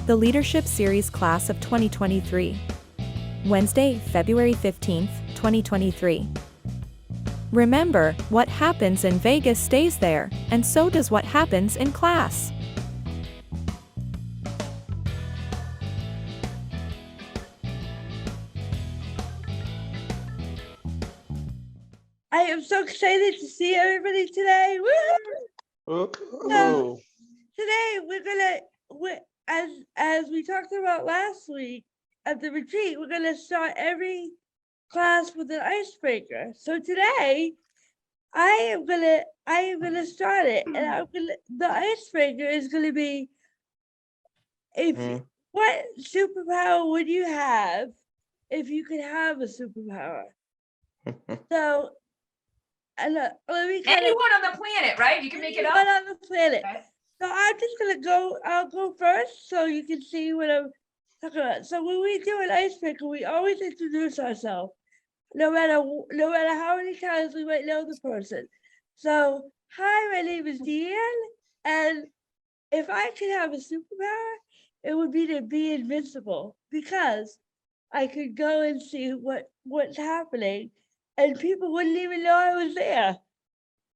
The Leadership Series Class of 2023. Wednesday, February 15th, 2023. Remember, what happens in Vegas stays there, and so does what happens in class. I am so excited to see everybody today. Woo! So today as we talked about last week at the retreat, we're gonna start every class with an icebreaker. So today I am gonna start it, and the icebreaker is gonna be what superpower would you have if you could have a superpower? So and let me anyone on the planet, right? You can make it up. on the planet. Okay. So I'm just gonna I'll go first so you can see what I'm talking about. So when we do an icebreaker, we always introduce ourselves, no matter how many times we might know the person. So, hi, my name is Deanne, and if I could have a superpower, it would be to be invincible, because I could go and see what's happening, and people wouldn't even know I was there.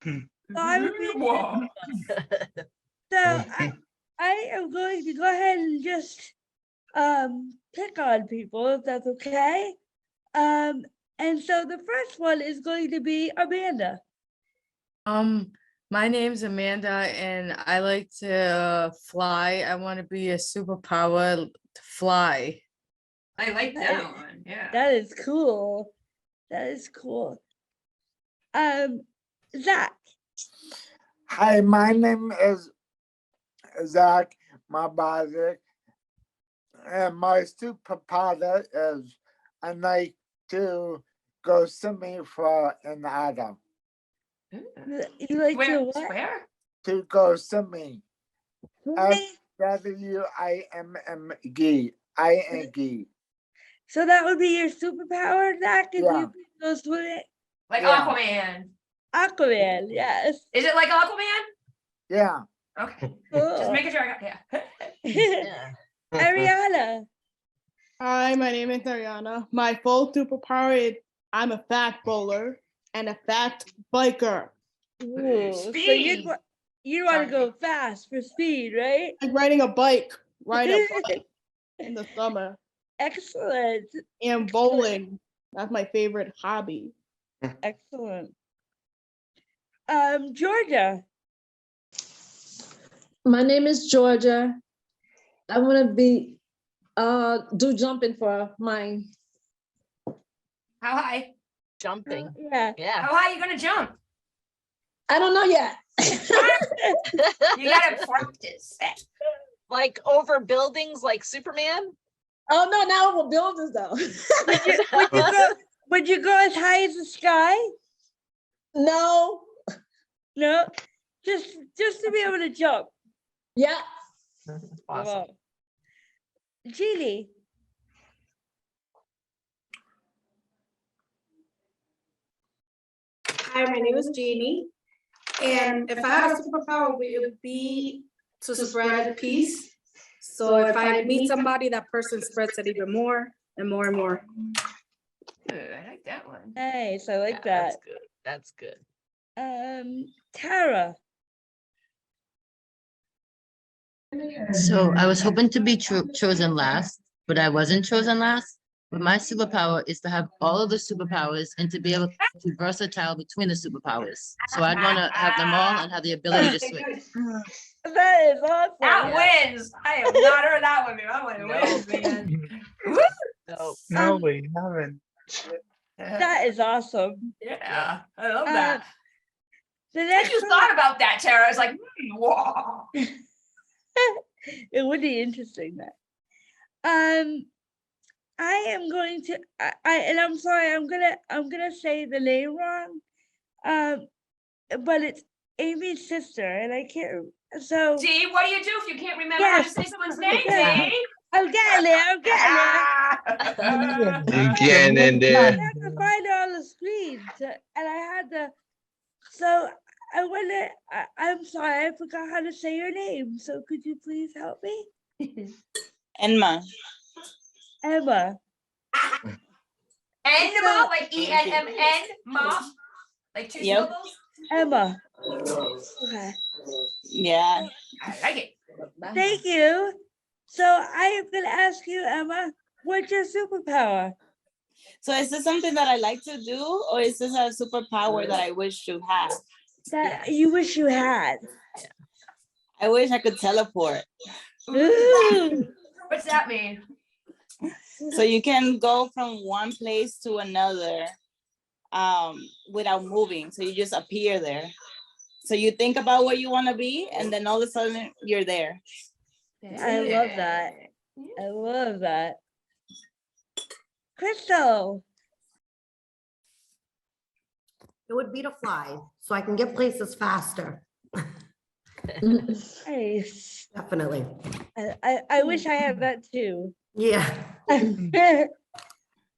So I would be invincible. So I am going to go ahead and just pick on people, if that's okay. And so the first one is going to be Amanda. My name's Amanda, and I like to fly. I want to be a superpower to fly. I like that one. Yeah. That is cool. That is cool. Zach. Hi, my name is Zach Mabazik, and my superpower is I like to go swimming for an atom. You like to what? Where? To go swimming. Swimming? SWIMMG. ING. So that would be your superpower, Zach, if Yeah. you could go swimming? Like Yeah. Aquaman. Aquaman, yes. Is it like Aquaman? Yeah. Okay. Cool. Just making sure I got yeah. Ariana. Hi, my name is Ariana. My full superpower is I'm a fat bowler and a fat biker. Ooh, so Speed. you'd want to Sorry. go fast for speed, right? Like riding a bike, ride a bike in the summer. Excellent. And bowling. That's my favorite hobby. Excellent. Georgia. My name is Georgia. I want to be do jumping for mine. How high? Jumping. Yeah. Yeah. How high are you gonna jump? I don't know yet. You gotta practice. Like over buildings like Superman? Oh no, now we're buildings though. Would you go as high as the sky? No. No, just to be able to jump. Yeah. Awesome. Wow. Jeannie. Hi, my name is Jeannie, and if I had a superpower, it would be to spread peace. So if I meet somebody, that person spreads it even more and more and more. Good, I like that one. Nice, I like Yeah, that. That's good. Tara. So I was hoping to be chosen last, but I wasn't chosen last. But my superpower is to have all of the superpowers and to be able to be versatile between the superpowers. So I'd want to have them all and have the ability to switch. That is awesome. That wins. I have not heard that one, man. That one wins, man. Woo! No, we haven't. That is awesome. Yeah, I love that. The I next just one, thought about that, Tara. I was like, whoa. it would be interesting that. I am going to and I'm sorry, I'm gonna say the name wrong. But it's Amy's sister, and I can't. So Dee, what do you do if you can't remember how to say someone's name, Yeah. Dee? I'm getting there. Again, and I then had to find it on the screen, and I had to. So I'm sorry, I forgot how to say your name. So could you please help me? Enma. Emma. Enma, like E-N-M-N, ma, like two Yep. syllables. Emma. Okay. Yeah. I like it. Thank you. So I am gonna ask you, Emma, what's your superpower? So is this something that I like to do, or is this a superpower that I wish to have? That you wish you had. I wish I could teleport. Ooh. What's that mean? So you can go from one place to another without moving. So you just appear there. So you think about where you want to be, and then all of a sudden you're there. I love that. I love that. Crystal. It would be to fly, so I can get places faster. Nice. Definitely. I wish I had that too. Yeah.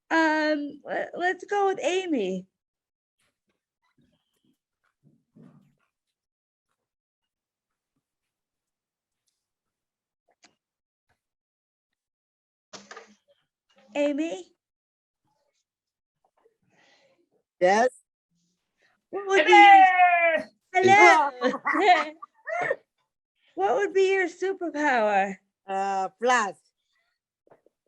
Let's go with Amy. Amy, Yes. what would be your, Hello. hello? What would be your superpower? Flash.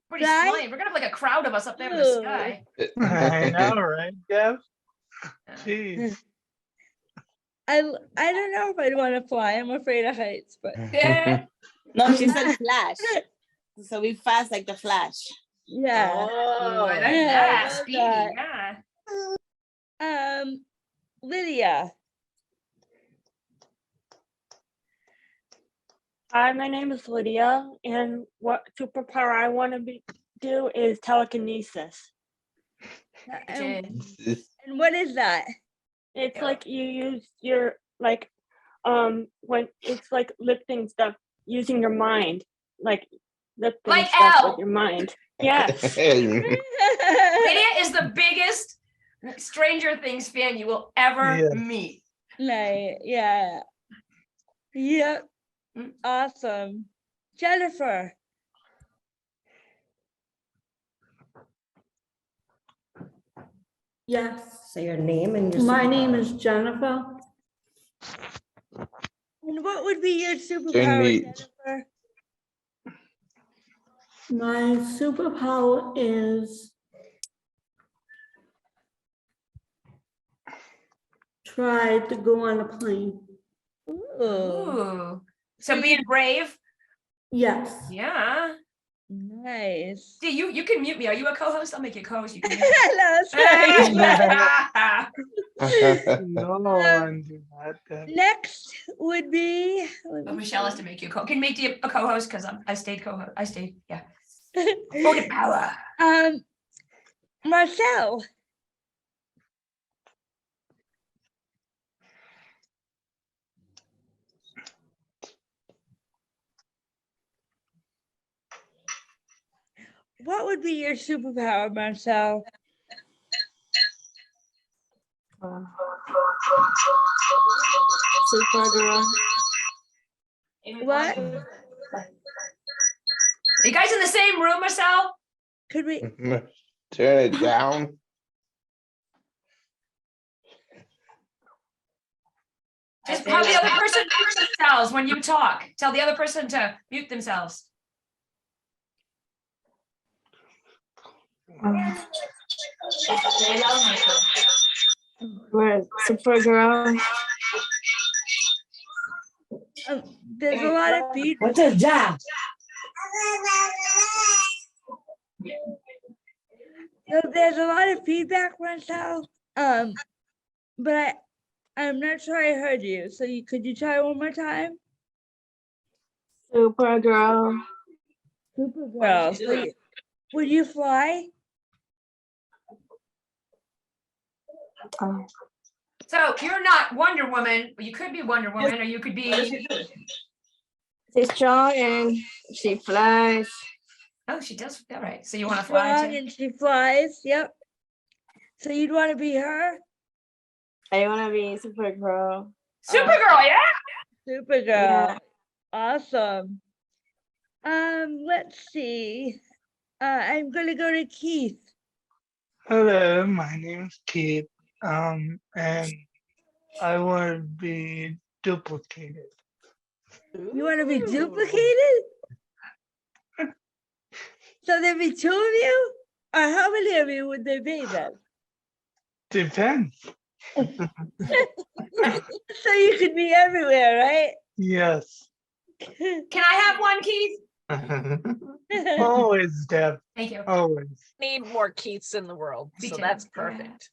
Pretty Fly? slight. We're gonna have like a crowd of us up there in the Ooh. sky. I know, right, Jeff? Jeez. I don't know if I'd want to fly. I'm afraid of heights, but Yeah. No, she said flash. So we fast like the Flash. yeah. Oh, I like Yeah, that. I love Speedy, that. yeah. Lydia. Hi, my name is Lydia, and what superpower I want to do is telekinesis. And what is that? It's like you use your when it's like lifting stuff using your mind, like lifting Like stuff Elle. with your mind. Yes. Lydia is the biggest Stranger Things fan you will ever Yes. meet. Like, yeah. Yep. Awesome. Jennifer. Yes. Say your name and your. My name is Jennifer. And what would be your superpower, Jennifer? My superpower is try to go on a plane. Ooh. Ooh. So being brave. Yes. Yeah. Nice. See, you can mute me. Are you a co-host? I'll make you a co-host. You can mute Hello, sorry. No one do that. Next would be Oh, Michelle has to make you can make you a co-host because I stayed co-host. I stayed, yeah. Voting power. Marcel. What would be your superpower, Marcel? Supergirl. What? Are you guys in the same room, Marcel? Could we? Turn it down. Just have the other person mute themselves when you talk. Tell the other person to mute themselves. We're Supergirl. There's a lot of feedback. What's his job? So there's a lot of feedback, Marcel. But I'm not sure I heard you. So could you try one more time? Supergirl. Supergirl. So would you fly? So you're not Wonder Woman, but you could be Wonder Woman, or you could be. She's strong and she flies. Oh, she does. All right. So you want to fly Strong too? and she flies. Yep. So you'd want to be her? I want to be Supergirl. Supergirl, yeah. Supergirl. Yeah. Awesome. Let's see. I'm gonna go to Keith. Hello, my name's Keith. And I want to be duplicated. You want to be duplicated? So there'd be 2 of you? Or how many of you would there be then? Depends. So you could be everywhere, right? Yes. Can I have one, Keith? Always, Deb. Thank you. Always. Need more Keiths in the world, Me so too. that's Yeah. perfect.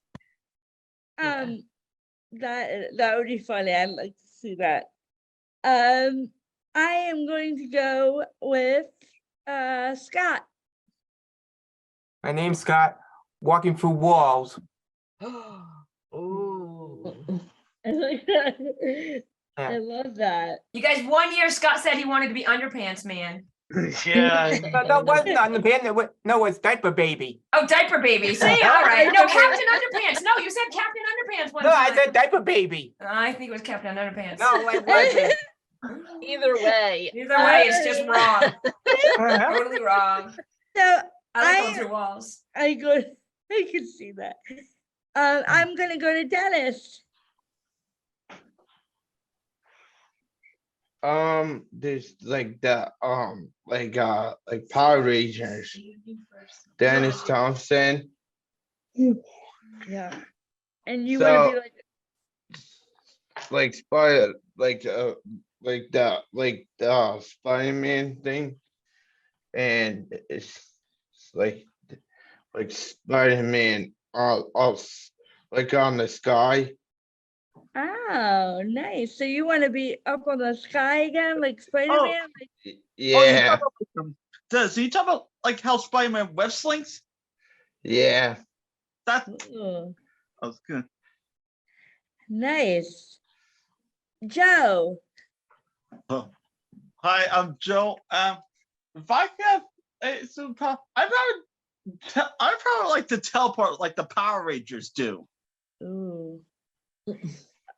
That would be funny. I'd like to see that. I am going to go with Scott. My name's Scott. Walking through walls. Ooh. I like that. I love that. You guys, 1 year Scott said he wanted to be underpants man. Yeah. No, that wasn't on the band. No, it's diaper baby. Oh, diaper baby. See, all right. No, Captain Underpants. No, you said Captain Underpants one No, I time. said diaper baby. I think it was Captain Underpants. No, it wasn't. Either way. Either way, it's just wrong. Totally wrong. So I like going through walls. I can see that. I'm gonna go to Dennis. There's like the like Power Rangers. Dennis Thompson. Yeah. And you want to be like Spider, the Spider-Man thing, and it's like Spider-Man, like on the sky. oh, nice. So you want to be up on the sky again, like Spider-Man? Yeah, So you talk about like how Spider-Man web slings? yeah. That Ooh, was good. nice. Joe. Oh. Hi, I'm Joe. If I have a superpower, I'd probably like to teleport like the Power Rangers do. Ooh.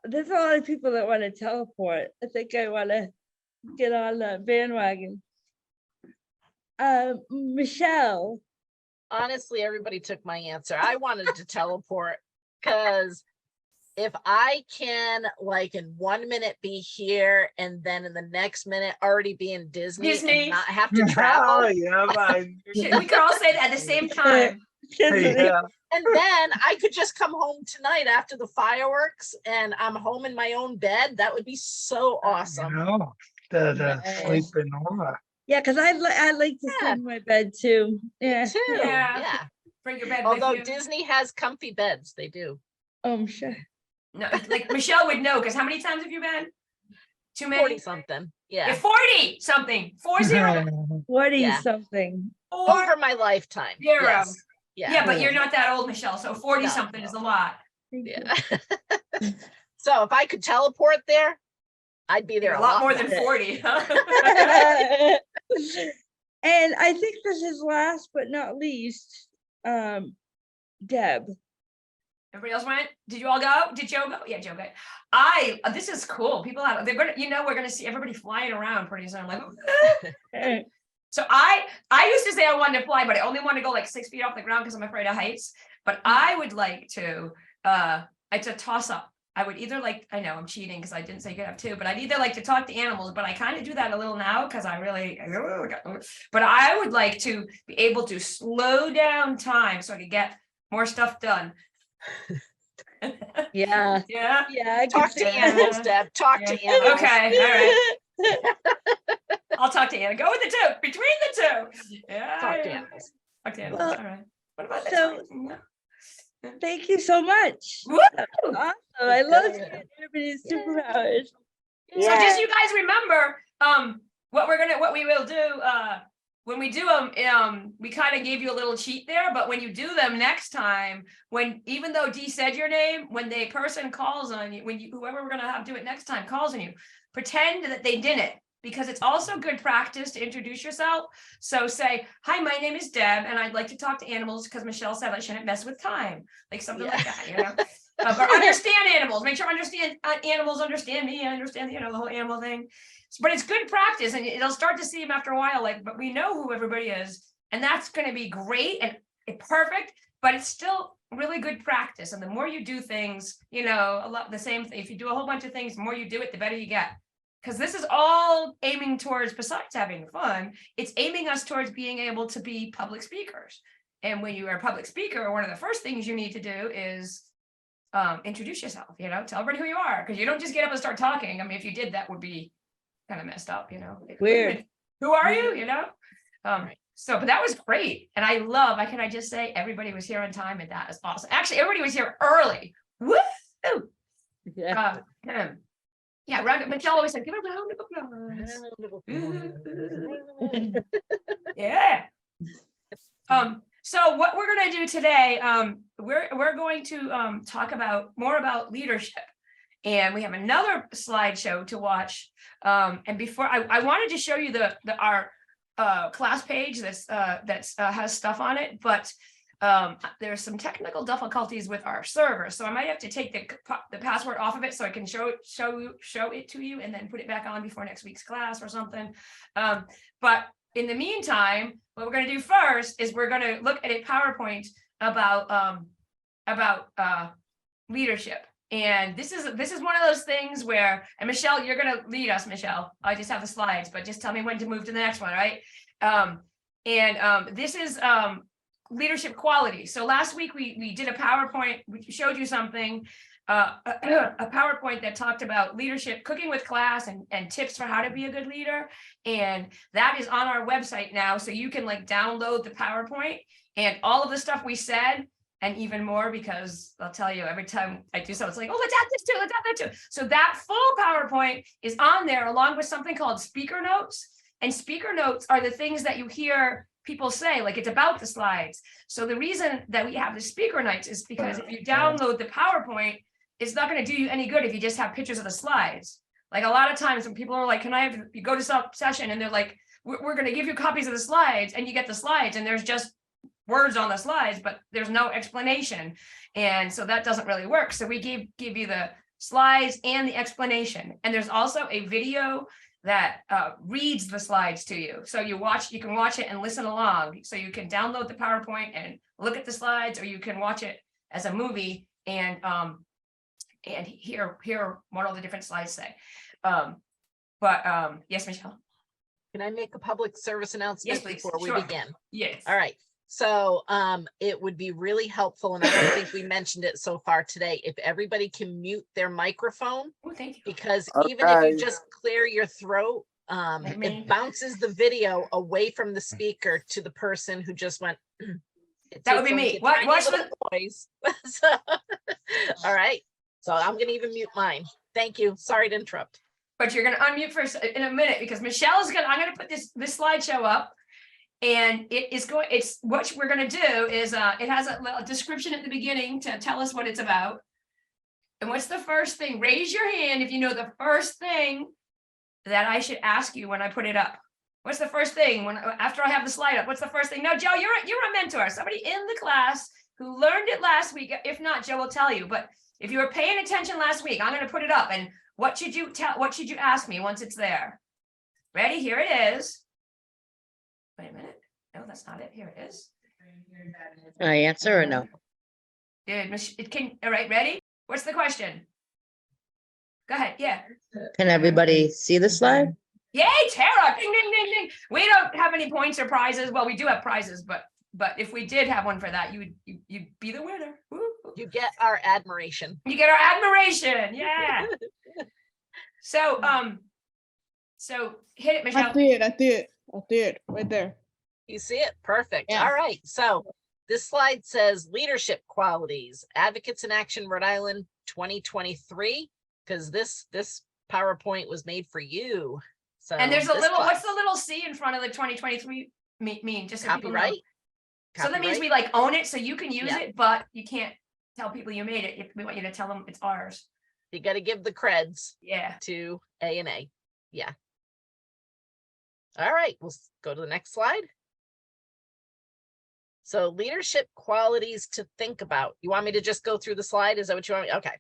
There's a lot of people that want to teleport. I think I want to get on the bandwagon. Michelle. Honestly, everybody took my answer. I wanted to teleport because if I can, like, in 1 minute be here and then in the next minute already be in Disney, and not have to travel. Oh, yeah, We could all say that at the same time. yeah. And then I could just come home tonight after the fireworks and I'm home in my own bed. That would be so awesome. No, the sleeping over. Yeah, because I'd like to sleep in my bed too. Yeah. Too. Yeah. Yeah. Bring your bed Although with you. Disney has comfy beds, they do. I'm sure. No, like Michelle would know, because how many times have you been? Too many? 40 something. Yeah. 40 something. 40. 40 Yeah. something. Over my lifetime. Zero. Yes. Yeah, but you're not that old, Michelle. So 40 No, something is a lot. Yeah. So if I could teleport there, I'd be there A lot more than 40. And I think this is last but not least, Deb. Everybody else went? Did you all go? Did Joe go? Yeah, Joe go. This is cool. People have, they're gonna, we're gonna see everybody flying around pretty soon. I'm like, so I used to say I wanted to fly, but I only want to go like 6 feet off the ground because I'm afraid of heights. But I would like to, it's a toss up. I would either like, I know I'm cheating because I didn't say you could have two, but I'd either like to talk to animals, but I kind of do that a little now because but I would like to be able to slow down time so I could get more stuff done. Yeah. Yeah. Yeah. Talk to animals, Deb. Talk to animals. Okay. All right. I'll talk to animals. Go with the two. Between the two. Yeah. Talk to animals. Talk to animals. Well, all right. What about this? so- Thank you so much. Woo! Awesome. I love hearing everybody's superpowers. So just you guys remember, what we will do, when we do them, we kind of gave you a little cheat there, but when you do them next time, even though Dee said your name, when the person calls on you, whoever we're gonna have do it next time calls on you, pretend that they didn't, because it's also good practice to introduce yourself. So say, hi, my name is Deb, and I'd like to talk to animals because Michelle said I shouldn't mess with time, like something like that, But understand animals, make sure understand animals understand me, I understand, the whole animal thing. But it's good practice and it'll start to see them after a while, like, but we know who everybody is. And that's gonna be great and perfect, but it's still really good practice. And the more you do things, a lot the same thing. If you do a whole bunch of things, the more you do it, the better you get. Because this is all aiming towards, besides having fun, it's aiming us towards being able to be public speakers. And when you are a public speaker, one of the first things you need to do is introduce yourself, tell everybody who you are, because you don't just get up and start talking. I mean, if you did, that would be kind of messed up, Weird. Who are you, So, but that was great. And can I just say, everybody was here on time and that is awesome. Actually, everybody was here early. Woo! Yeah. Michelle always said, give her a round of applause. Yeah. So what we're going to do today, we're going to talk more about leadership, and we have another slideshow to watch. And before I wanted to show you our class page that has stuff on it, but there's some technical difficulties with our server, so I might have to take the password off of it so I can show it to you and then put it back on before next week's class or something. But in the meantime, what we're going to do first is we're going to look at a PowerPoint about leadership. And this is one of those things where, and Michelle, you're going to lead us, Michelle. I just have the slides, but just tell me when to move to the next one, right? This is leadership quality. So last week we did a PowerPoint, we showed you something, a PowerPoint that talked about leadership, cooking with class, and tips for how to be a good leader. And that is on our website now. So you can download the PowerPoint and all of the stuff we said, and even more, because I'll tell you, every time I do something, it's like, oh, let's add this too, let's add that too. So that full PowerPoint is on there along with something called speaker notes. And speaker notes are the things that you hear people say, like it's about the slides. So the reason that we have the speaker notes is because if you download the PowerPoint, it's not going to do you any good if you just have pictures of the slides. Like a lot of times when people are like, you go to some session and they're like, we're going to give you copies of the slides, and you get the slides and there's just words on the slides, but there's no explanation. And so that doesn't really work. So we give you the slides and the explanation. And there's also a video that reads the slides to you. So you can watch it and listen along. So you can download the PowerPoint and look at the slides, or you can watch it as a movie and hear what all the different slides say. Yes, Michelle. Can I make a public service announcement Yes, please. before we Sure. begin? Yes. All right. So it would be really helpful, and I don't think we mentioned it so far today, if everybody can mute their microphone, Oh, thank you. because even if you just clear your throat, it bounces the video away from the speaker to the person who just went. That would be me. Watch the voice. All right. So I'm going to even mute mine. Thank you. Sorry to interrupt. But you're going to unmute first in a minute, because Michelle's I'm going to put this slideshow up, and it's what we're going to do is it has a description at the beginning to tell us what it's about. And what's the first thing? Raise your hand if you know the first thing that I should ask you when I put it up. What's the first thing after I have the slide up? What's the first thing? No, Joe, you're a mentor, somebody in the class who learned it last week. If not, Joe will tell you. But if you were paying attention last week, I'm going to put it up. And what should you ask me once it's there? Ready? Here it is. Wait a minute. No, that's not it. Here it is. Can I answer or no? All right, ready? What's the question? Go ahead. Yeah. Can everybody see the slide? Yay, Tara! Ding, ding, ding, ding. We don't have any points or prizes. Well, we do have prizes, but if we did have one for that, you'd be the winner. Woo. You get our admiration. You get our admiration. Yeah. So hit it, Michelle. I did. Right there. You see it? Perfect. Yeah. All right. So this slide says leadership qualities, Advocates in Action, Rhode Island 2023, because this PowerPoint was made for you. So And there's what's the little C in front of the 2023 mean? Just so people know. Copyright. So that means we own it, so you can use it, but you can't tell people you made it. We want you to tell them it's ours. You got to give the creds. Yeah. To A&A. Yeah. All right. We'll go to the next slide. So leadership qualities to think about. You want me to just go through the slide? Is that what you want me? Okay.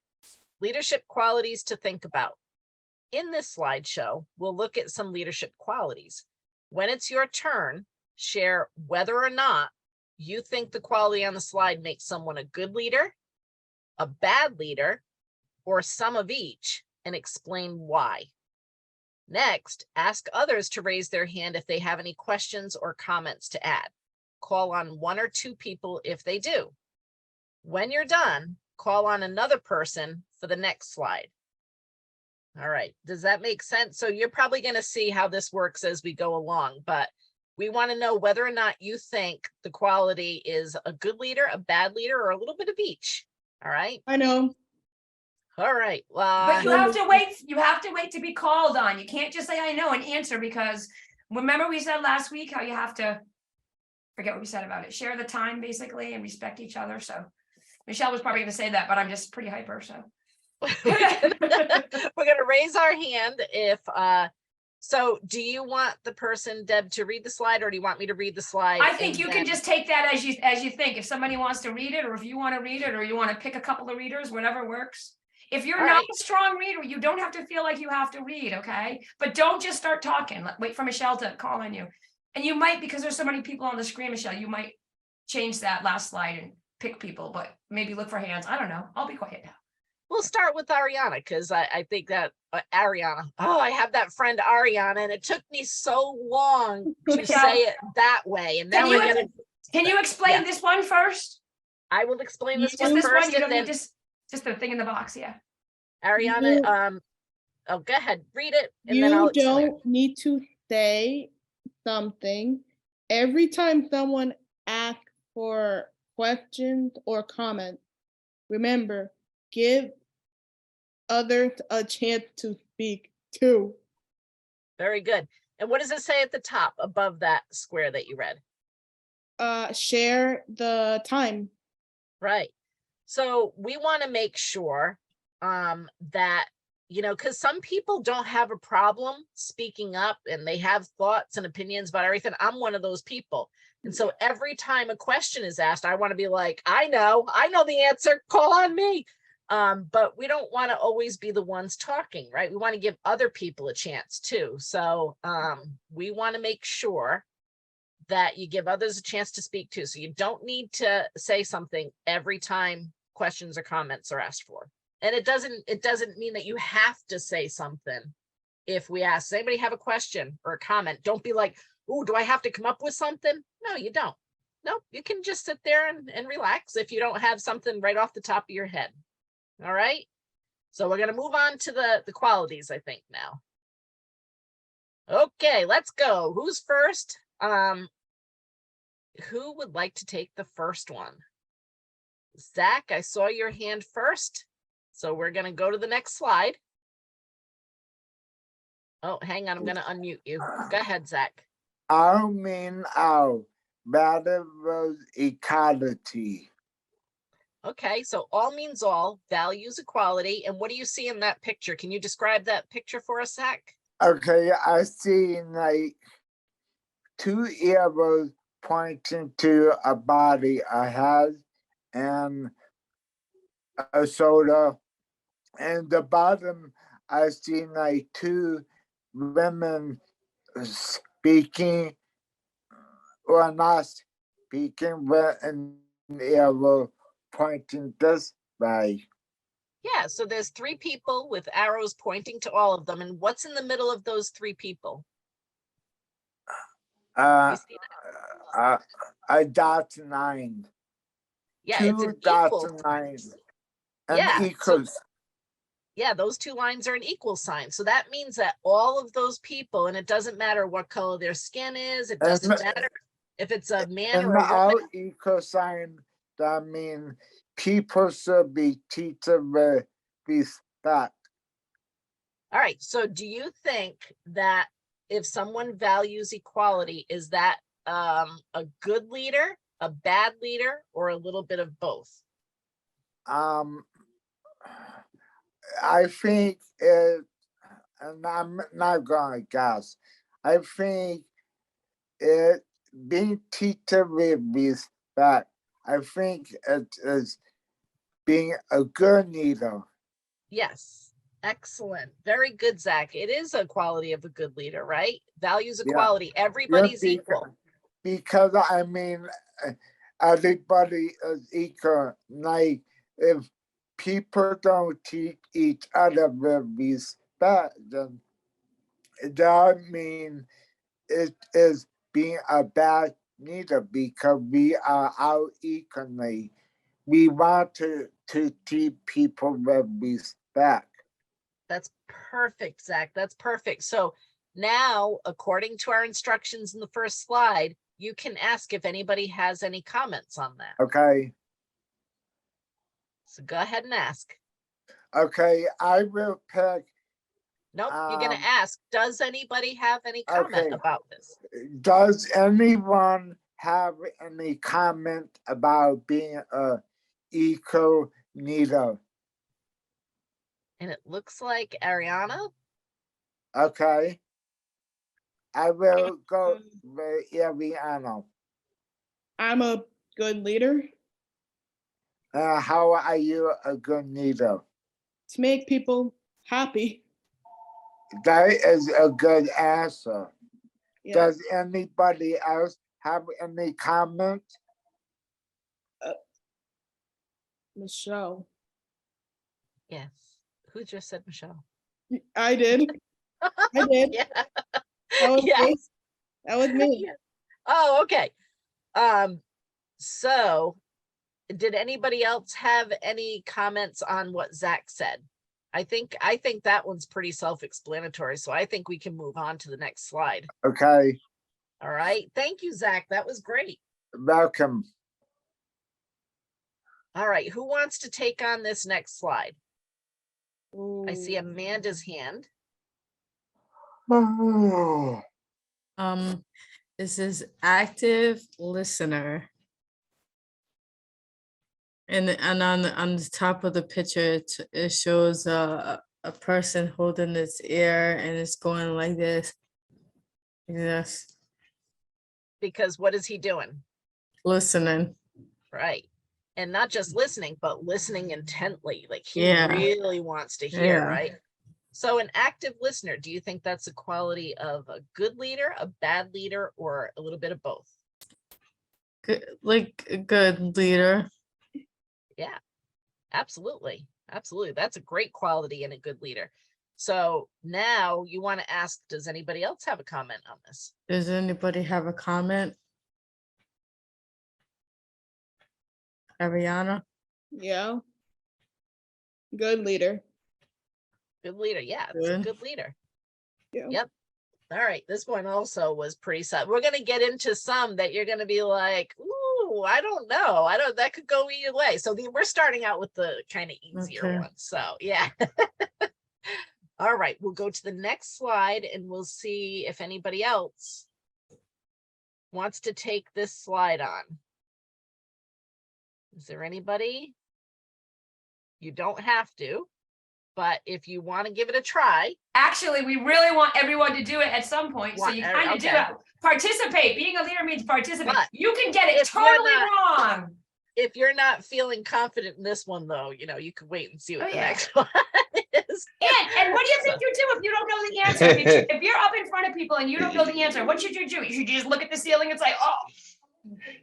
Leadership qualities to think about. In this slideshow, we'll look at some leadership qualities. When it's your turn, share whether or not you think the quality on the slide makes someone a good leader, a bad leader, or some of each, and explain why. Next, ask others to raise their hand if they have any questions or comments to add. Call on 1 or 2 people if they do. When you're done, call on another person for the next slide. All right, does that make sense? So you're probably going to see how this works as we go along, but we want to know whether or not you think the quality is a good leader, a bad leader, or a little bit of each. All right. I know. All right. But you have to wait. You have to wait to be called on. You can't just say I know and answer, because remember we said last week how you have to forget what we said about it. Share the time basically and respect each other. So Michelle was probably going to say that, but I'm just pretty hyper. So we're gonna raise our hand if so do you want the person, Deb, to read the slide, or do you want me to read the slide? I think and you can then- just take that as you think. If somebody wants to read it, or if you want to read it, or you want to pick a couple of readers, whatever works. If you're All not right. a strong reader, you don't have to feel like you have to read, okay? But don't just start talking. Wait for Michelle to call on you. And you might, because there's so many people on the screen, Michelle, you might change that last slide and pick people, but maybe look for hands. I don't know. I'll be quiet now. We'll start with Ariana, because I think that Ariana, oh, I have that friend Ariana, and it took me so long to Michelle, say it that way. And now Can you, we're gonna, can you explain Yeah. this one first? I will explain this Just one this first, one, you don't and then need just the thing in the box, yeah. Ariana, oh, go ahead, read it, and then I'll You explain. don't need to say something every time someone asks for questions or comments. Remember, give others a chance to speak too. Very good. And what does it say at the top above that square that you read? Share the time. Right. So we want to make sure that, you know, because some people don't have a problem speaking up and they have thoughts and opinions about everything. I'm one of those people. And so every time a question is asked, I want to be like, I know the answer, call on me. But we don't want to always be the ones talking, right? We want to give other people a chance too. So we want to make sure that you give others a chance to speak too. So you don't need to say something every time questions or comments are asked for. And it doesn't mean that you have to say something. If we ask, does anybody have a question or a comment? Don't be like, oh, do I have to come up with something? No, you don't. No, you can just sit there and relax if you don't have something right off the top of your head. All right. So we're going to move on to the qualities, I think, now. Okay, let's go. Who's first? Who would like to take the first one? Zach, I saw your hand first. So we're going to go to the next slide. Oh, hang on. I'm going to unmute you. Go ahead, Zach. I mean, our valuable equality. Okay, so all means all, values equality. And what do you see in that picture? Can you describe that picture for us, Zach? Okay, I see like 2 arrows pointing to a body, a head, and a soda. And the bottom, I see like 2 women speaking or not speaking with an arrow pointing this way. Yeah, so there's 3 people with arrows pointing to all of them. And what's in the middle of those 3 people? A dot line. Yeah, it's 2 an dots equal. line. And Yeah, equals. Yeah, those 2 lines are an equal sign. So that means that all of those people, and it doesn't matter what color their skin is, it doesn't matter if it's a man And or a all woman. equal sign, that means people should be treated with respect. All right, so do you think that if someone values equality, is that a good leader, a bad leader, or a little bit of both? I think it, and I'm not gonna guess, I think it being treated with respect respect. I think it is being a good leader. Yes, excellent. Very good, Zach. It is a quality of a good leader, right? Values Yeah. equality. Everybody's equal. Because I mean, everybody is equal. Like, if people don't treat each other with respect, then that means it is being a bad leader because we are out equally. We want to treat people with respect. That's perfect, Zach. That's perfect. So now, according to our instructions in the first slide, you can ask if anybody has any comments on that. Okay. So go ahead and ask. Okay, I will pick. Nope, you're gonna ask, does anybody have any comment Okay. about this? Does anyone have any comment about being a eco leader? And it looks like Ariana. Okay. I will go with Ariana. I'm a good leader How are you a good leader? to make people happy. That is a good answer. Yeah. Does anybody else have any comment? Michelle. Yes. Who just said Michelle? I did. I did. Yeah. That was Yes. me. That was me. Yeah. Oh, okay. So did anybody else have any comments on what Zach said? I think that one's pretty self-explanatory, so I think we can move on to the next slide. Okay, All right. Thank you, Zach. That was great. welcome. All right. Who wants to take on this next slide? I see Amanda's hand. This is active listener. And on the top of the picture, it shows a person holding its ear and it's going like this. Yes, Because what is he doing? listening. Right. And not just listening, but listening intently. Like he Yeah. really wants to hear, Yeah. right? So an active listener, do you think that's a quality of a good leader, a bad leader, or a little bit of both? Good, like a good leader. Yeah, absolutely. Absolutely. That's a great quality in a good leader. So now you want to ask, does anybody else have a comment on this? Does anybody have a comment? Ariana? Yeah. Good leader. Good leader. Yeah, it's a Good. good leader. Yeah. Yep. All right. This one also was pretty sad. We're going to get into some that you're going to be like, ooh, I don't know. That could go either way. So we're starting out with the kind of easier Okay. ones. So yeah. All right. We'll go to the next slide and we'll see if anybody else wants to take this slide on. Is there anybody? You don't have to, but if you want to give it a try. Actually, we really want everyone to do it at some point. So Want- you kind of do okay. it. Participate. Being a leader means participate. But You can get it if you're totally not- wrong. If you're not feeling confident in this one, though, you could wait and see what Oh, the yeah. next one is. And what do you think you do if you don't know the answer? If you're up in front of people and you don't know the answer, what should you do? You should just look at the ceiling and say, oh,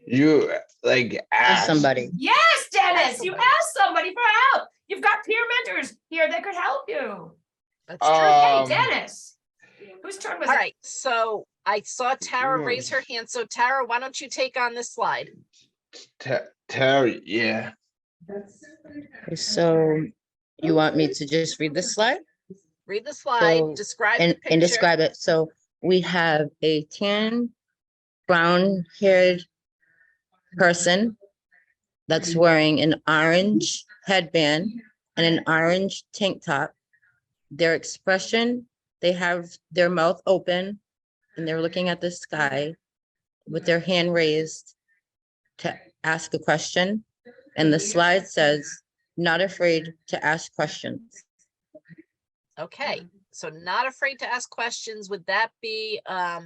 You like ask Somebody. yes, Dennis, you ask somebody for help. You've got peer mentors here that could help you. That's true. Hey, Dennis, whose turn was All it? right, so I saw Tara raise her hand. So Tara, why don't you take on this slide? Terry, yeah. So you want me to just read this slide? Read the slide, So- describe the and picture. describe it. So we have a tan, brown-haired person that's wearing an orange headband and an orange tank top. Their expression, they have their mouth open and they're looking at the sky with their hand raised to ask a question. And the slide says, not afraid to ask questions. Okay, so not afraid to ask questions. Would that be a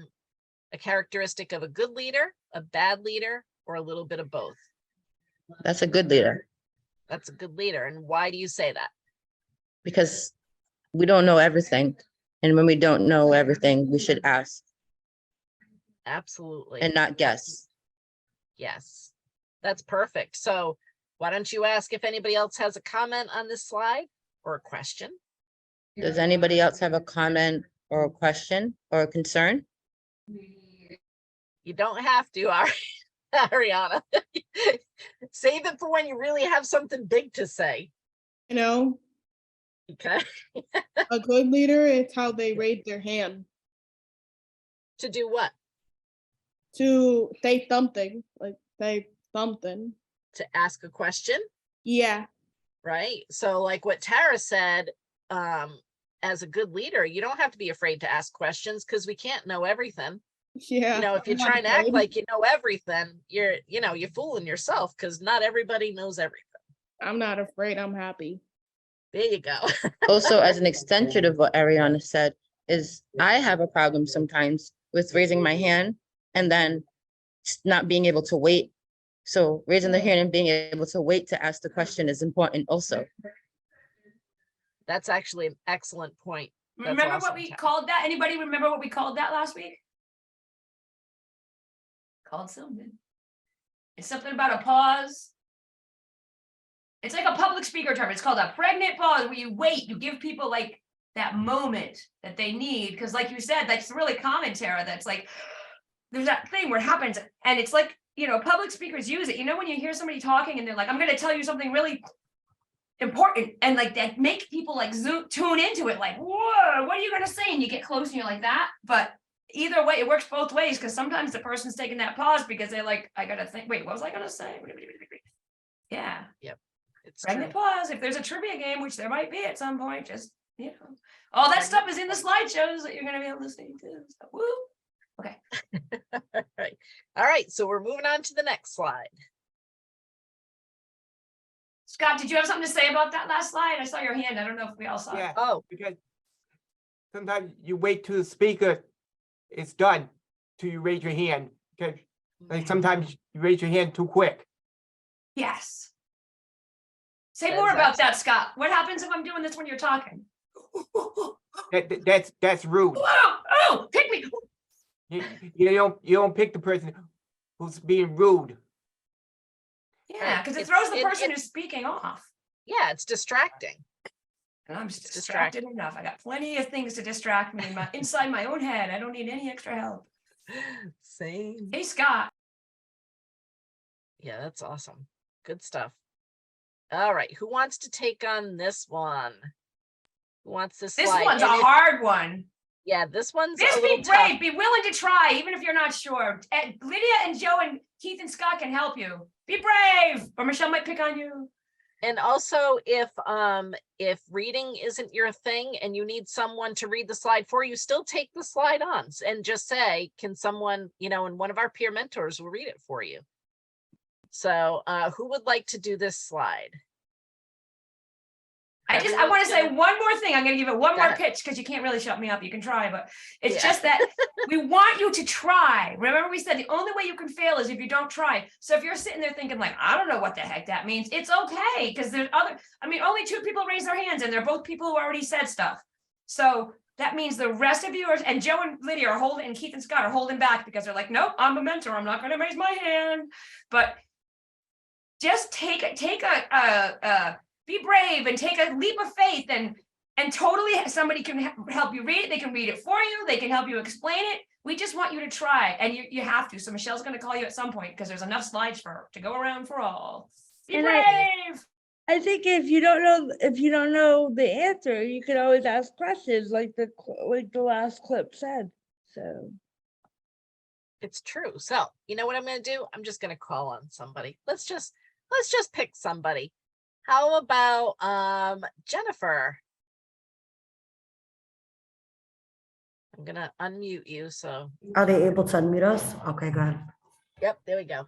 characteristic of a good leader, a bad leader, or a little bit of both? That's a good leader That's a good leader. And why do you say that? because we don't know everything. And when we don't know everything, we should ask Absolutely. and not guess. Yes, that's perfect. So why don't you ask if anybody else has a comment on this slide or a question? Does anybody else have a comment or a question or a concern? You don't have to, Ariana. Save it for when you really have something big to say. You know, Okay. a good leader is how they raise their hand To do what? to say something, like say something. To ask a question, Yeah, right? So like what Tara said, as a good leader, you don't have to be afraid to ask questions because we can't know everything. yeah. You know, if you're I'm not trying to act afraid. like you know everything, you're fooling yourself because not everybody knows everything. I'm not afraid. I'm happy. There you go. Also, as an extension of what Ariana said, is I have a problem sometimes with raising my hand and then not being able to wait. So raising the hand and being able to wait to ask the question is important also. That's actually an excellent point. That's Remember awesome, what we Tara. called that? Anybody remember what we called that last week? Called something. It's something about a pause. It's like a public speaker term. It's called a pregnant pause, where you wait, you give people like that moment that they need. Because like you said, that's really common, Tara. That's like, there's that thing where it happens. And it's like, public speakers use it. When you hear somebody talking and they're like, I'm going to tell you something really important. And like that make people like tune into it. Like, whoa, what are you going to say? And you get close and you're like that. But either way, it works both ways. Because sometimes the person's taking that pause because they're like, I got to think, wait, what was I going to say? Yeah. Yep. It's Pregnant true. pause. If there's a trivia game, which there might be at some point, just all that stuff is in the slideshows that you're going to be able to see too. So, woo. Okay. All right. So we're moving on to the next slide. Scott, did you have something to say about that last slide? I saw your hand. I don't know if we all saw Yeah. it. Oh, Because sometimes you wait till the speaker is done till you raise your hand. Because like sometimes you raise your hand too quick. Yes. Say That more is about that, Scott. What happens if I'm doing this when you're talking? That's rude. Oh, pick me. You don't pick the person who's being rude. Yeah, because it It's- throws the it- person it- who's speaking off. yeah, it's distracting. And I'm It's distracted enough. I got plenty of things to distract me inside my own head. I don't need any extra help. Same. Hey, Scott. Yeah, that's awesome. Good stuff. All right. Who wants to take on this one? Who wants this This slide? one's a And hard one. yeah, this one's Just a little be tough. brave. Be willing to try, even if you're not sure. Lydia and Joe and Keith and Scott can help you. Be brave, or Michelle might pick on you. And also, if reading isn't your thing and you need someone to read the slide for you, still take the slide on and just say, can someone, and one of our peer mentors will read it for you. So who would like to do this slide? I want to say one more thing. I'm going to give it one Go more ahead. pitch because you can't really shut me up. You can try, but it's Yeah. just that we want you to try. Remember, we said the only way you can fail is if you don't try. So if you're sitting there thinking like, I don't know what the heck that means, it's okay because there's only 2 people raise their hands and they're both people who already said stuff. So that means the rest of you and Joe and Lydia are holding, and Keith and Scott are holding back because they're like, nope, I'm a mentor. I'm not going to raise my hand. But just take a be brave and take a leap of faith and totally somebody can help you read it. They can read it for you. They can help you explain it. We just want you to try, and you have to. So Michelle's going to call you at some point because there's enough slides to go around for all. Be And brave. I think if you don't know the answer, you can always ask questions like the last clip said. So It's true. So you know what I'm going to do? I'm just going to call on somebody. Let's just pick somebody. How about Jennifer? I'm going to unmute you. So Are they able to unmute us? Okay, go ahead. yep, there we go.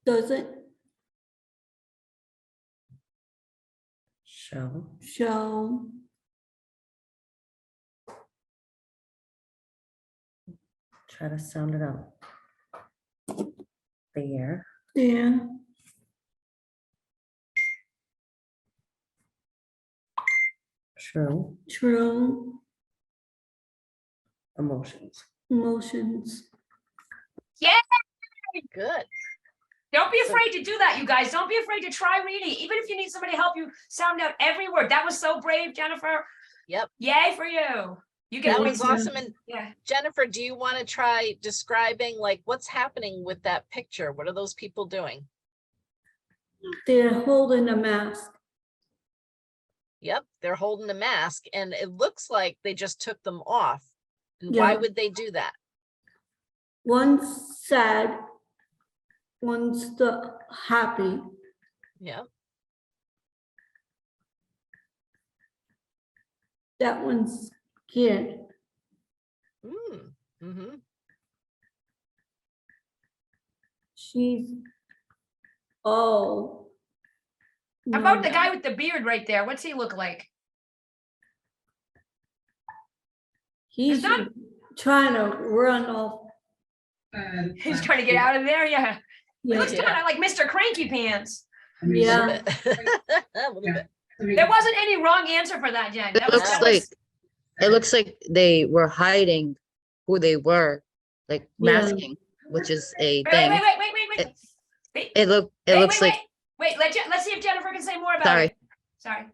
Does it show? Try to sound it out. There. Yeah. True. True. Emotions. Emotions. Yeah. Good. Don't be So- afraid to do that, you guys. Don't be afraid to try reading. Even if you need somebody to help you sound out every word. That was so brave, Jennifer. Yep. Yay for you. You get That points. was awesome. And Yeah. Jennifer, do you want to try describing like what's happening with that picture? What are those people doing? They're holding a mask. Yep, they're holding a mask and it looks like they just took them off. And why Yeah. would they do that? One's sad, one's happy. Yeah. That one's scared. Mm-hmm. She's, oh. How about the guy with the beard right there? What's he look like? He's not- trying to run off. He's trying to get out of there. Yeah. He Yeah. looks kind of like Mr. Cranky Pants. Yeah. A little bit. There wasn't any wrong answer for that, Jen. It That was, looks that like, was, it looks like they were hiding who they were, like Yeah. masking, which is a wait, thing. wait. It looks like, Wait, let's see if Jennifer can say more about Sorry. it. Sorry.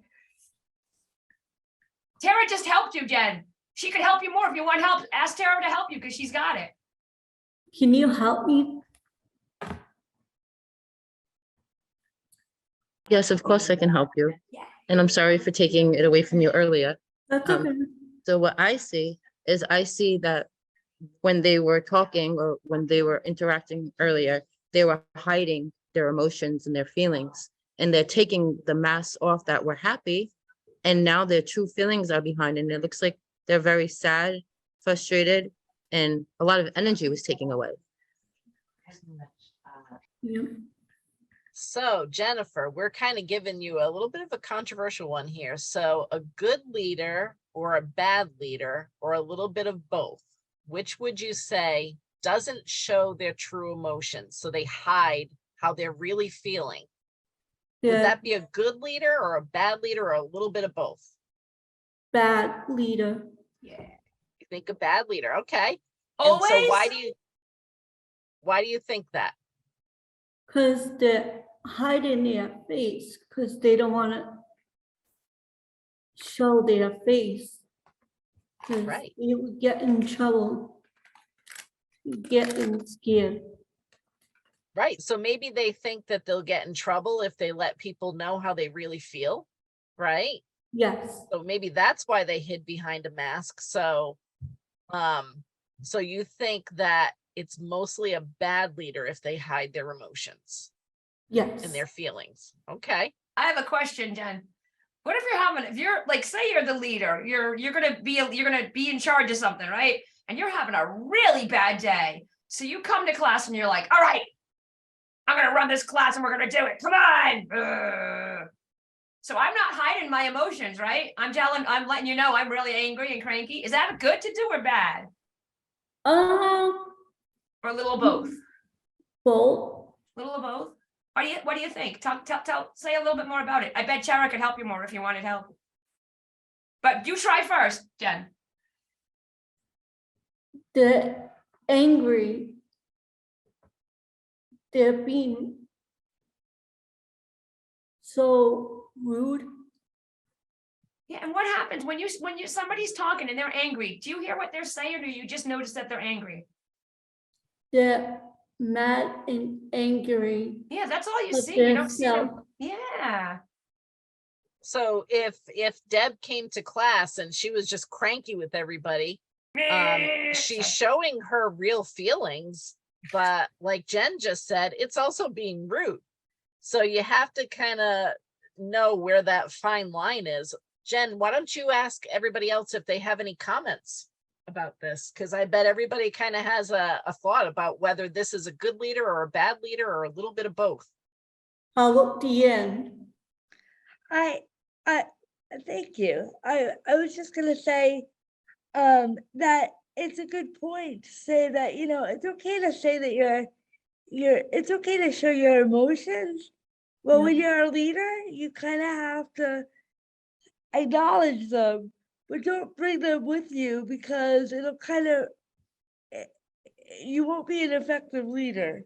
Tara just helped you, Jen. She could help you more. If you want help, ask Tara to help you because she's got it. Can you help me? yes, of course I can help you. Yeah. And I'm sorry for taking it away from you earlier. That's Um, okay. So what I see is I see that when they were talking or when they were interacting earlier, they were hiding their emotions and their feelings. And they're taking the masks off that were happy. And now their true feelings are behind. And it looks like they're very sad, frustrated, and a lot of energy was taken away. Yep. So Jennifer, we're kind of giving you a little bit of a controversial one here. So a good leader or a bad leader or a little bit of both, which would you say doesn't show their true emotions? So they hide how they're really feeling. Would The that be a good leader or a bad leader or a little bit of both? bad leader. You think a bad leader, okay. Always. And so why do you think that? Because they're hiding their face because they don't want to show their face. 'Cause Right. you would get in trouble. Getting scared. Right, so maybe they think that they'll get in trouble if they let people know how they really feel, right? Yes. So maybe that's why they hid behind a mask. So, so you think that it's mostly a bad leader if they hide their emotions Yes. and their feelings. Okay. I have a question, Jen. What if you're like, say you're the leader, you're gonna be in charge of something, right? And you're having a really bad day. So you come to class and you're like, all right, I'm gonna run this class and we're gonna do it. Come on. So I'm not hiding my emotions, right? I'm letting you know I'm really angry and cranky. Is that good to do or bad? Or a little of both? Both. Little of both? What do you think? Say a little bit more about it. I bet Chara could help you more if you wanted help. But you try first, Jen. They're angry. They're being so rude. Yeah, and what happens when somebody's talking and they're angry? Do you hear what they're saying, or do you just notice that they're angry? They're mad and angry. Yeah, that's all you But see. You they're don't see them. self- Yeah. So if Deb came to class and she was just cranky with everybody, she's showing her real feelings, but like Jen just said, it's also being rude. So you have to kind of know where that fine line is. Jen, why don't you ask everybody else if they have any comments about this? Because I bet everybody kind of has a thought about whether this is a good leader or a bad leader or a little bit of both. How about the end? I thank you. I was just gonna say that it's a good point to say that, you know, it's okay to say that it's okay to show your emotions. But when you're a leader, you kind of have to acknowledge them, but don't bring them with you because it'll kind of, you won't be an effective leader.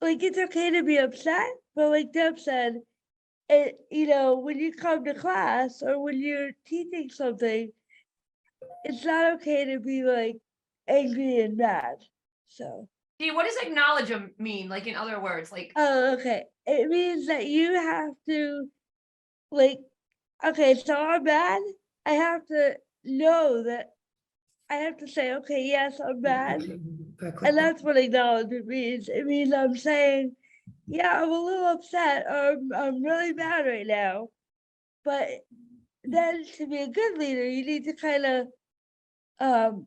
Like, it's okay to be upset, but like Deb said, you know, when you come to class or when you're teaching something, it's not okay to be like angry and mad. So. Dee, what does acknowledge them mean? Like in other words, like. Oh, okay. It means that you have to, like, okay, so I'm mad. I have to know that I have to say, okay, yes, I'm mad. And that's what acknowledgement means. It means I'm saying, yeah, I'm a little upset or I'm really mad right now. But then to be a good leader, you need to kind of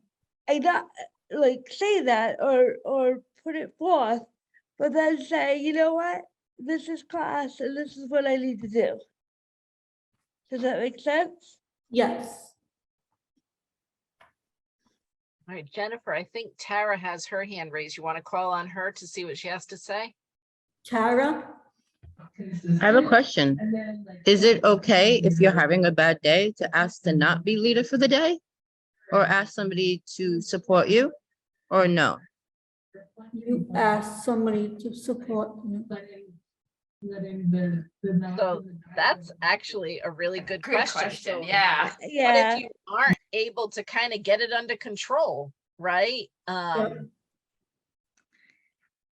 like say that or put it forth, but then say, you know what? This is class and this is what I need to do. Does that make sense? Yes. All right, Jennifer, I think Tara has her hand raised. You want to call on her to see what she has to say? Tara? I have a question. Is it okay if you're having a bad day to ask to not be leader for the day? Or ask somebody to support you? Or no? You ask somebody to support you. So that's actually a really good question. So Yeah. what Yeah. if you aren't able to kind of get it under control, right?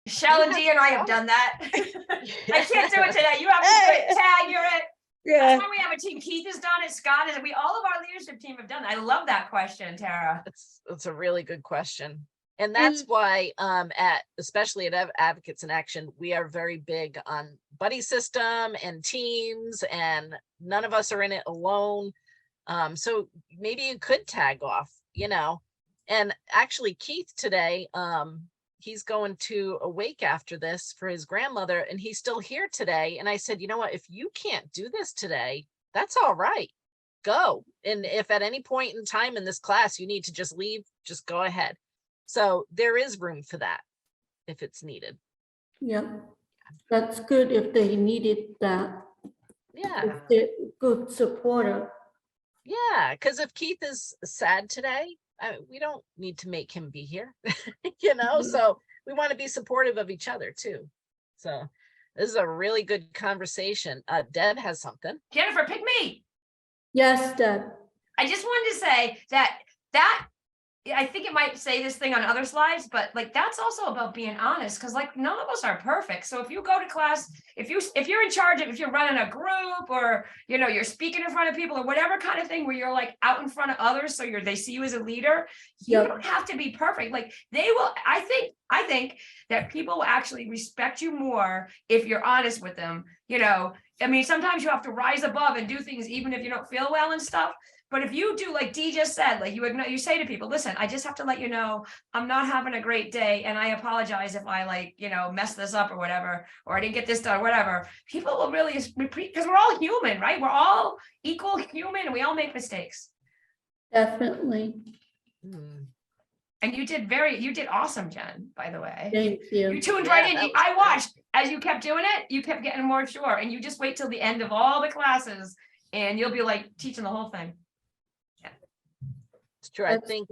Michelle and Dee and I have done that. I can't do it today. You have to do it. Tag, you're it. Yeah. That's why we have a team. Keith has done it. Scott is. All of our leadership team have done that. I love that question, Tara. It's a really good question. And that's why especially at Advocates in Action, we are very big on buddy system and teams, and none of us are in it alone. So maybe you could tag off, you know. And actually Keith today, he's going to a wake after this for his grandmother, and he's still here today. And I said, you know what, if you can't do this today, that's all right. Go. And if at any point in time in this class you need to just leave, just go ahead. So there is room for that if it's needed. Yeah, that's good if they needed that. Yeah. If they're good supporter. Yeah, because if Keith is sad today, we don't need to make him be here, you know, so we want to be supportive of each other too. So this is a really good conversation. Deb has something. Jennifer, pick me. Yes, Deb. I just wanted to say that I think it might say this thing on other slides, but like that's also about being honest, because like none of us are perfect. So if you go to class, if you're in charge of, if you're running a group or you know you're speaking in front of people or whatever kind of thing where you're like out in front of others, so they see you as a leader, you don't have to be perfect. Like they will. I think that people will actually respect you more if you're honest with them. You know, I mean, sometimes you have to rise above and do things even if you don't feel well and stuff. But if you do, like Dee just said, like you say to people, listen, I just have to let you know, I'm not having a great day. And I apologize if I mess this up or whatever, or I didn't get this done, whatever. People will really, because we're all human, right? We're all equal human and we all make mistakes. Definitely. And you did awesome, Jen, by the way. Thank you. You tuned right in. I watched as you kept doing it, you kept getting more sure. And you just wait till the end of all the classes and you'll be like teaching the whole thing. It's true. I think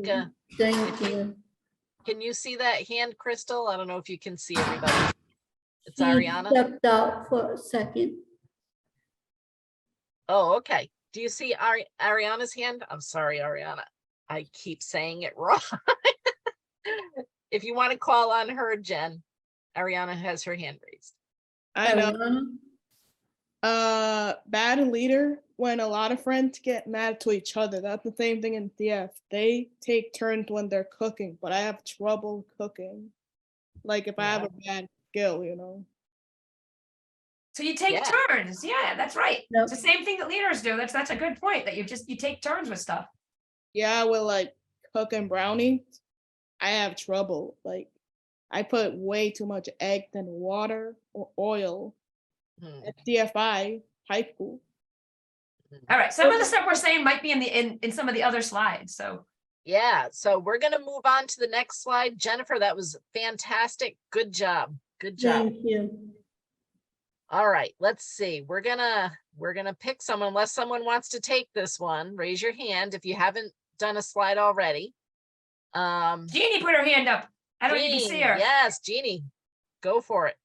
thank you. Can you see that hand, Crystal? I don't know if you can see everybody. It's He Ariana. stepped out for a second. Oh, okay. Do you see Ariana's hand? I'm sorry, Ariana. I keep saying it wrong. If you want to call on her, Jen, Ariana has her hand raised. I know. Bad leader, when a lot of friends get mad to each other. That's the same thing in DF. They take turns when they're cooking, but I have trouble cooking. Like if I have a bad skill, you know. So you take turns. Yeah, that's right. It's the same thing that leaders do. That's a good point, that you take turns with stuff. Yeah, with like cooking brownies, I have trouble. Like I put way too much egg than water or oil. At DFI high school. All right. Some of the stuff we're saying might be in some of the other slides. So Yeah, so we're gonna move on to the next slide. Jennifer, that was fantastic. Good job. Good job. Thank you. All right, let's see. We're gonna pick someone, unless someone wants to take this one. Raise your hand if you haven't done a slide already. Jeannie put her hand up. I don't even see Jean, her. yes, Jeannie, go for it.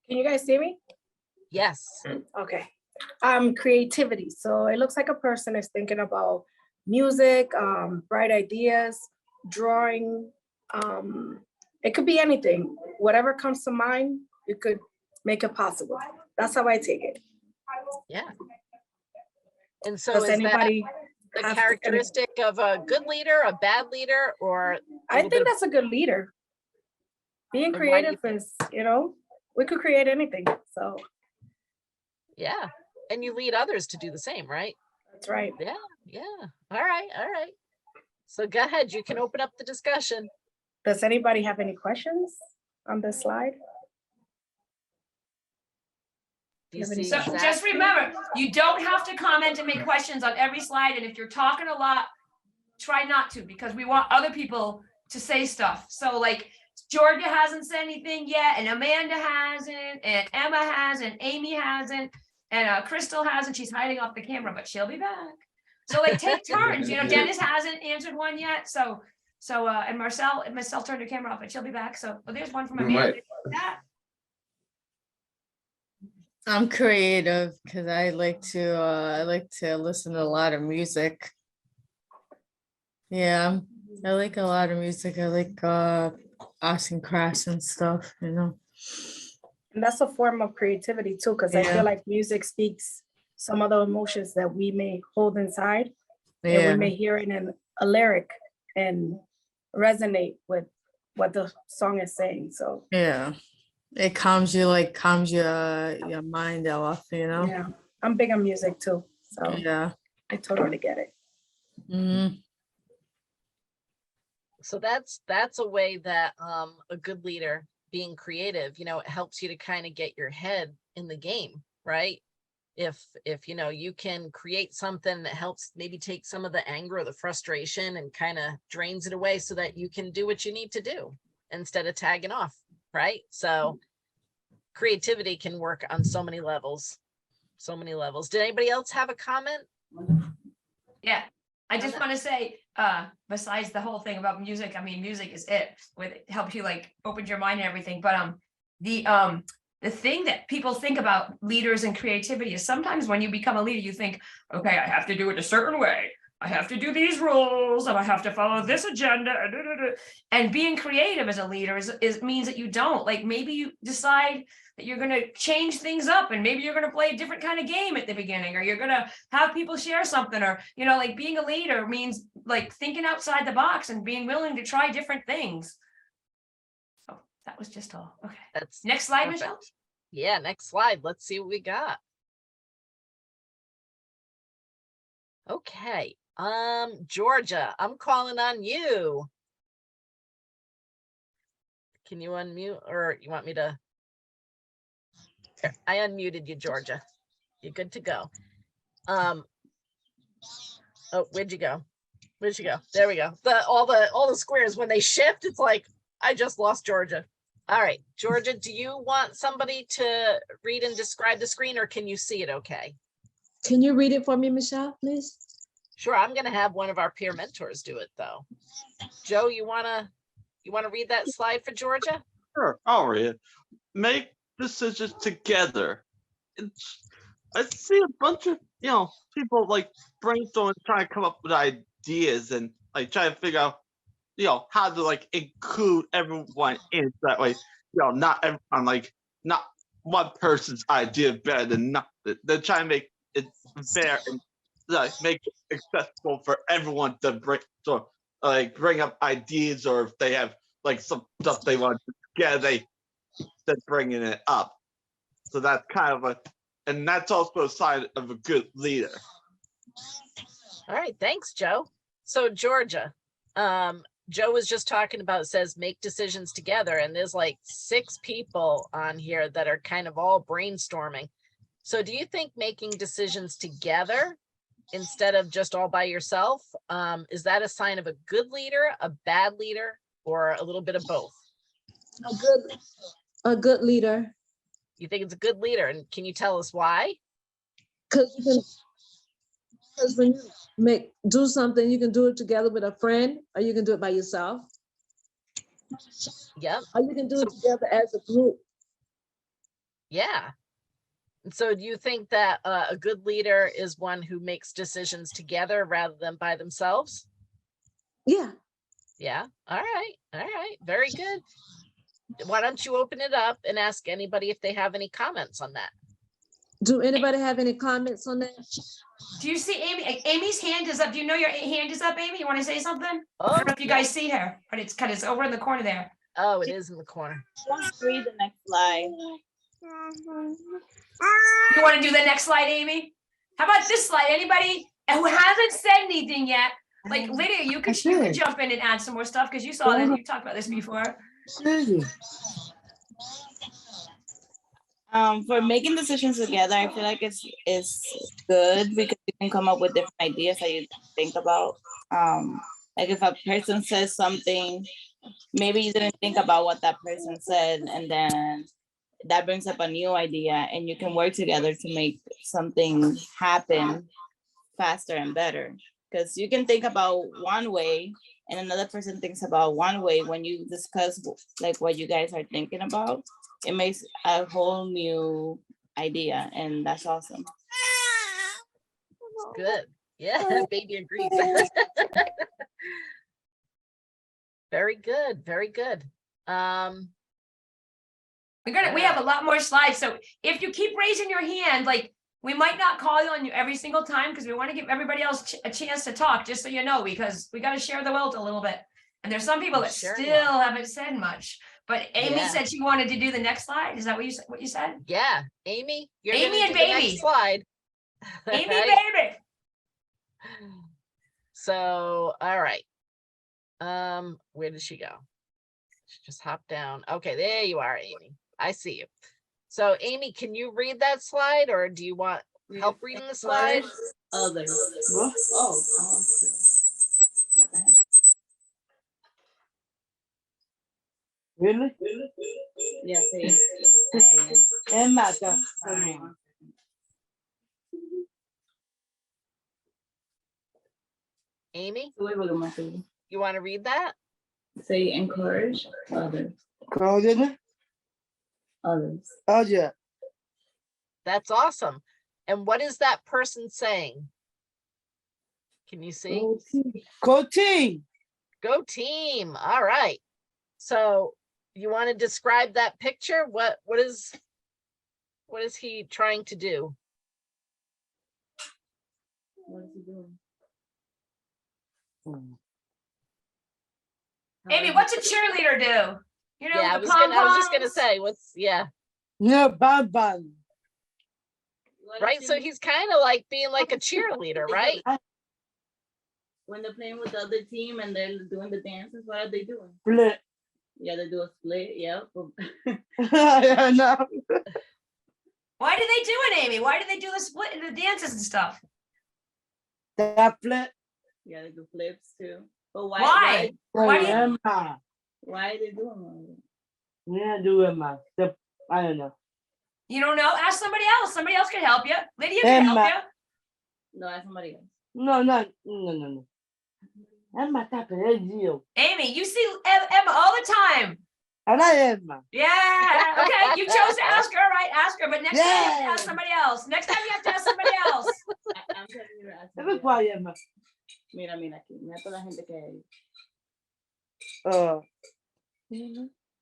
Can you guys see me? Yes. Okay. Creativity. So it looks like a person is thinking about music, bright ideas, drawing. It could be anything. Whatever comes to mind, you could make it possible. That's how I take it. Yeah. And so Does is anybody that the have characteristic of a good leader, a bad leader, or? I think that's a good leader. Being And why do you creative is, we could create anything. So Yeah, and you lead others to do the same, right? that's right. Yeah, yeah. All right, all right. So go ahead, you can open up the discussion. Does anybody have any questions on this slide? Do you have any see So questions? just remember, you don't have to comment and make questions on every slide. And if you're talking a lot, try not to, because we want other people to say stuff. So like Georgia hasn't said anything yet, and Amanda hasn't, and Emma hasn't, Amy hasn't, and Crystal hasn't. She's hiding off the camera, but she'll be back. So like take turns. Dennis hasn't answered one yet. So and Marcel turned her camera off, but she'll be back. So there's one from Amanda. That. I'm creative because I like to listen to a lot of music. Yeah, I like a lot of music. I like arts and crafts and stuff, And that's a form of creativity too, because I Yeah. feel like music speaks some of the emotions that we may hold inside. And Yeah. we may hear it in a lyric and resonate with what the song is saying. So Yeah. It calms your mind off, yeah, I'm big on music too. So Yeah. I totally get it. Mhm. So that's a way that a good leader, being creative, it helps you to kind of get your head in the game, right? If you can create something that helps maybe take some of the anger or the frustration and kind of drains it away so that you can do what you need to do instead of tagging off, right? So creativity can work on so many levels. Did anybody else have a comment? Yeah, I just want to say, besides the whole thing about music, I mean, music is it helps you like opens your mind and everything. But the thing that people think about leaders and creativity is sometimes when you become a leader, you think, okay, I have to do it a certain way. I have to do these rules and I have to follow this agenda. And being creative as a leader is means that you don't. Like maybe you decide that you're going to change things up and maybe you're going to play a different kind of game at the beginning, or you're going to have people share something, or, like being a leader means like thinking outside the box and being willing to try different things. Oh, that was just all. Okay. That's next slide, perfect. Michelle. Yeah, next slide. Let's see what we got. Okay. Georgia, I'm calling on you. Can you unmute, or you want me to? Here, I unmuted you, Georgia. You're good to go. Oh, where'd you go? Where'd you go? There we go. All the squares, when they shift, it's like I just lost Georgia. All right, Georgia, do you want somebody to read and describe the screen, or can you see it okay? Can you read it for me, Michelle, please? Sure, I'm gonna have one of our peer mentors do it though. Joe, you wanna read that slide for Georgia? Sure, I'll read it. Make decisions together. I see a bunch of people like brainstorm, trying to come up with ideas and like try to figure out how to like include everyone in that way. Not everyone, like not one person's idea better than nothing. They're trying to make it fair and like make it accessible for everyone to bring up ideas, or if they have like some stuff they want to together, they're bringing it up. So that's kind of and that's also a sign of a good leader. All right, thanks, Joe. So Georgia, Joe was just talking about, it says make decisions together, and there's like 6 people on here that are kind of all brainstorming. So do you think making decisions together instead of just all by yourself, is that a sign of a good leader, a bad leader, or a little bit of both? A good leader, You think it's a good leader, and can you tell us why? because when you do something, you can do it together with a friend, or you can do it by yourself, Yep. or you can do it together as a group. Yeah. And so do you think that a good leader is one who makes decisions together rather than by themselves? Yeah. Yeah. All right. All right. Very good. Why don't you open it up and ask anybody if they have any comments on that? Do anybody have any comments on that? Do you see Amy? Amy's hand is up. Do you know your hand is up, Amy? You want to say something? Oh, I don't know if you guys see her, but it's over in the corner there. Oh, it is in the corner. Let's read the next slide. You want to do the next slide, Amy? How about this slide? Anybody who hasn't said anything yet? Like Lydia, you could jump in and add some more stuff because you saw that. You talked about this before. For making decisions together, I feel like it's good because you can come up with different ideas that you think about. Like if a person says something, maybe you didn't think about what that person said, and then that brings up a new idea, and you can work together to make something happen faster and better. Because you can think about one way and another person thinks about one way. When you discuss like what you guys are thinking about, it makes a whole new idea, and that's awesome. Good. Yeah, baby agrees. Very good. Very good. We have a lot more slides. So if you keep raising your hand, like we might not call you on you every single time because we want to give everybody else a chance to talk, just so you know, because we got to share the wealth a little bit. And there's some people that Sure. still haven't said much. But Amy Yeah. said she wanted to do the next slide. Is that what you said? Yeah, Amy, you're Amy gonna and do the next baby. slide. Amy, Right? baby. So, all right. Where did she go? She just hopped down. Okay, there you are, Amy. I see you. So, Amy, can you read that slide, or do you want help reading the slide? Others. What? Oh, what the heck? Really? Yeah, see. Emma, Amy, Say you want to read that? encourage others. Others. Oh, yeah. That's awesome. And what is that person saying? Can you see? Go team. Go team. All right. So you want to describe that picture? What is he trying to do? What is he doing? Amy, what's a cheerleader do? You know, Yeah, I the was just gonna pom-poms. say, yeah. Yeah, Ban. Right. So he's kind of like being like a cheerleader, right? When they're playing with the other team and they're doing the dances, what are they doing? Split. Yeah, they do a split. Yep. Yeah, no. Why do they do it, Amy? Why do they do the split and the dances and stuff? That split. Yeah, they do flips too. But Why? Why do you- Emma. Why are they doing all Yeah, do Emma. I don't know. You don't know? Ask somebody else. Somebody else can help you. Lydia can help Emma. you. No, that's somebody else. No. Emma, tap it. You. Amy, you see Emma all the time. And I Emma. Yeah. Okay. You chose to ask her, right? Ask her. But next time you have to Yeah. ask somebody else. Next time you have to ask somebody else. I'm telling you to ask Dame somebody cuál, else. Emma. Mira aquí. Mira toda la gente que hay.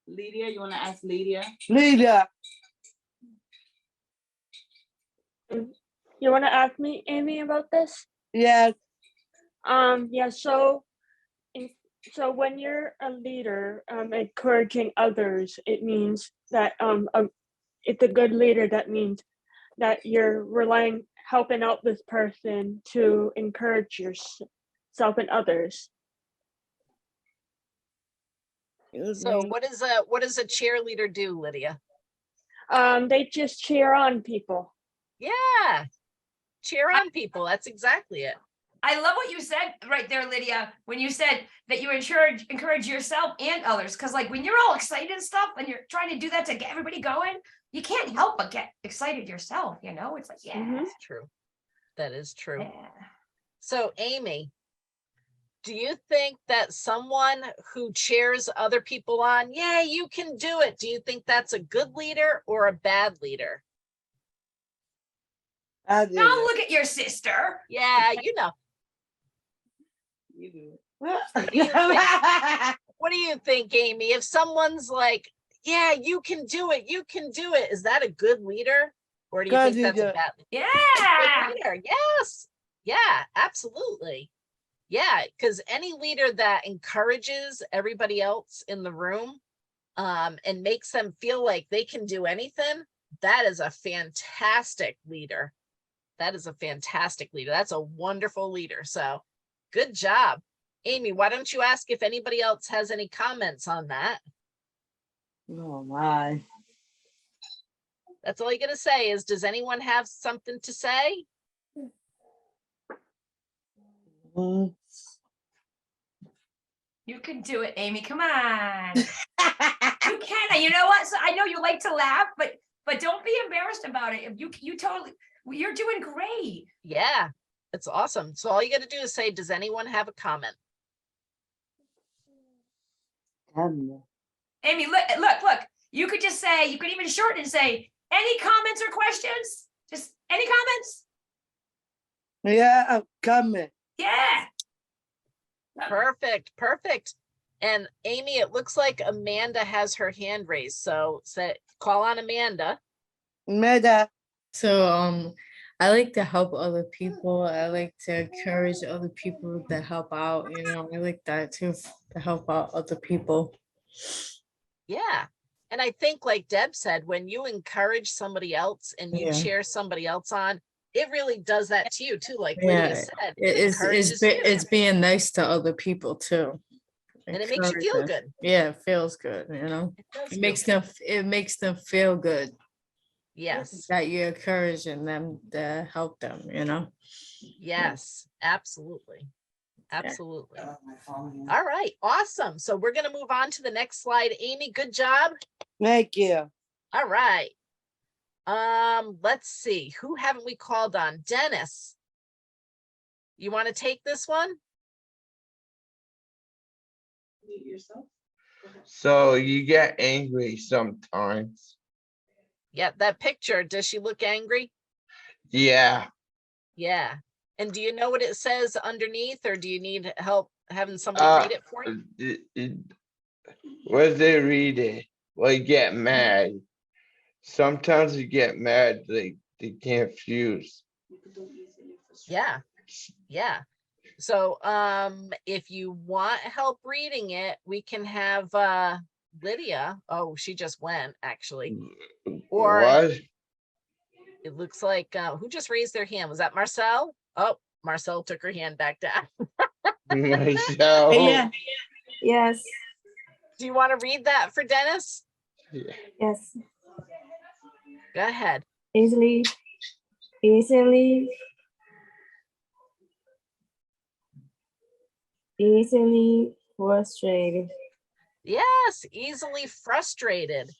Lydia, you want to ask Lydia? Lydia. You want to ask me, Amy, about this? Yes. Yeah, so when you're a leader, encouraging others, it means that it's a good leader. That means that you're helping out this person to encourage yourself and others. So what does a cheerleader do, Lydia? They just cheer on people. Yeah. cheer on people. That's exactly it. I love what you said right there, Lydia, when you said that you encourage yourself and others. Because like when you're all excited and stuff and you're trying to do that to get everybody going, you can't help but get excited yourself, you know? It's like, yeah. That's true. That is true. Yeah. So Amy, do you think that someone who cheers other people on, yeah, you can do it, do you think that's a good leader or a bad leader? I do. Don't look at your sister. Yeah, you know. You do. What do you think? What do you think, Amy? If someone's like, yeah, you can do it, is that a good leader? Or do you think that's a bad leader? Yeah. Good leader, yes. Yeah, absolutely. Yeah, because any leader that encourages everybody else in the room and makes them feel like they can do anything, that is a fantastic leader. That is a fantastic leader. That's a wonderful leader. So good job. Amy, why don't you ask if anybody else has any comments on that? Oh my. That's all you gotta say is, does anyone have something to say? You can do it, Amy. Come on. You can. And you know what? So I know you like to laugh, but don't be embarrassed about it. If you totally, you're doing great. Yeah, it's awesome. So all you gotta do is say, does anyone have a comment? Amy, look. You could just say, you could even shorten and say, any comments or questions? Just any comments? Yeah, I'm coming. Yeah. Perfect, perfect. And Amy, it looks like Amanda has her hand raised. So call on Amanda. Amanda. So I like to help other people. I like to encourage other people to help out, you know, I like that too, to help out other people. Yeah. And I think like Deb said, when you encourage somebody else and you Yeah. cheer somebody else on, it really does that to you too. Like Yeah, Lydia said, it encourages you. it's being nice to other people too. And it makes you feel Encourage them. good. Yeah, it feels good, you know. It does It feel makes them feel good Yes, that you're encouraging them to help them, you know. yes, absolutely. Absolutely. All right, awesome. So we're going to move on to the next slide. Amy, good job. Thank you. All right. Let's see. Who haven't we called on? Dennis. You want to take this one? So you get angry sometimes. Yeah, that picture. Does she look angry? Yeah. Yeah. And do you know what it says underneath, or do you need help having somebody read it for you? When they read it, like get mad. Sometimes you get mad, they can't fuse. Yeah. Yeah. So if you want help reading it, we can have Lydia. Oh, she just went actually. Or What? it looks like who just raised their hand? Was that Marcel? Oh, Marcel took her hand back down. Myself. Yeah. Yes. Do you want to read that for Dennis? Yes. Go ahead. Easily frustrated. Yes, easily frustrated.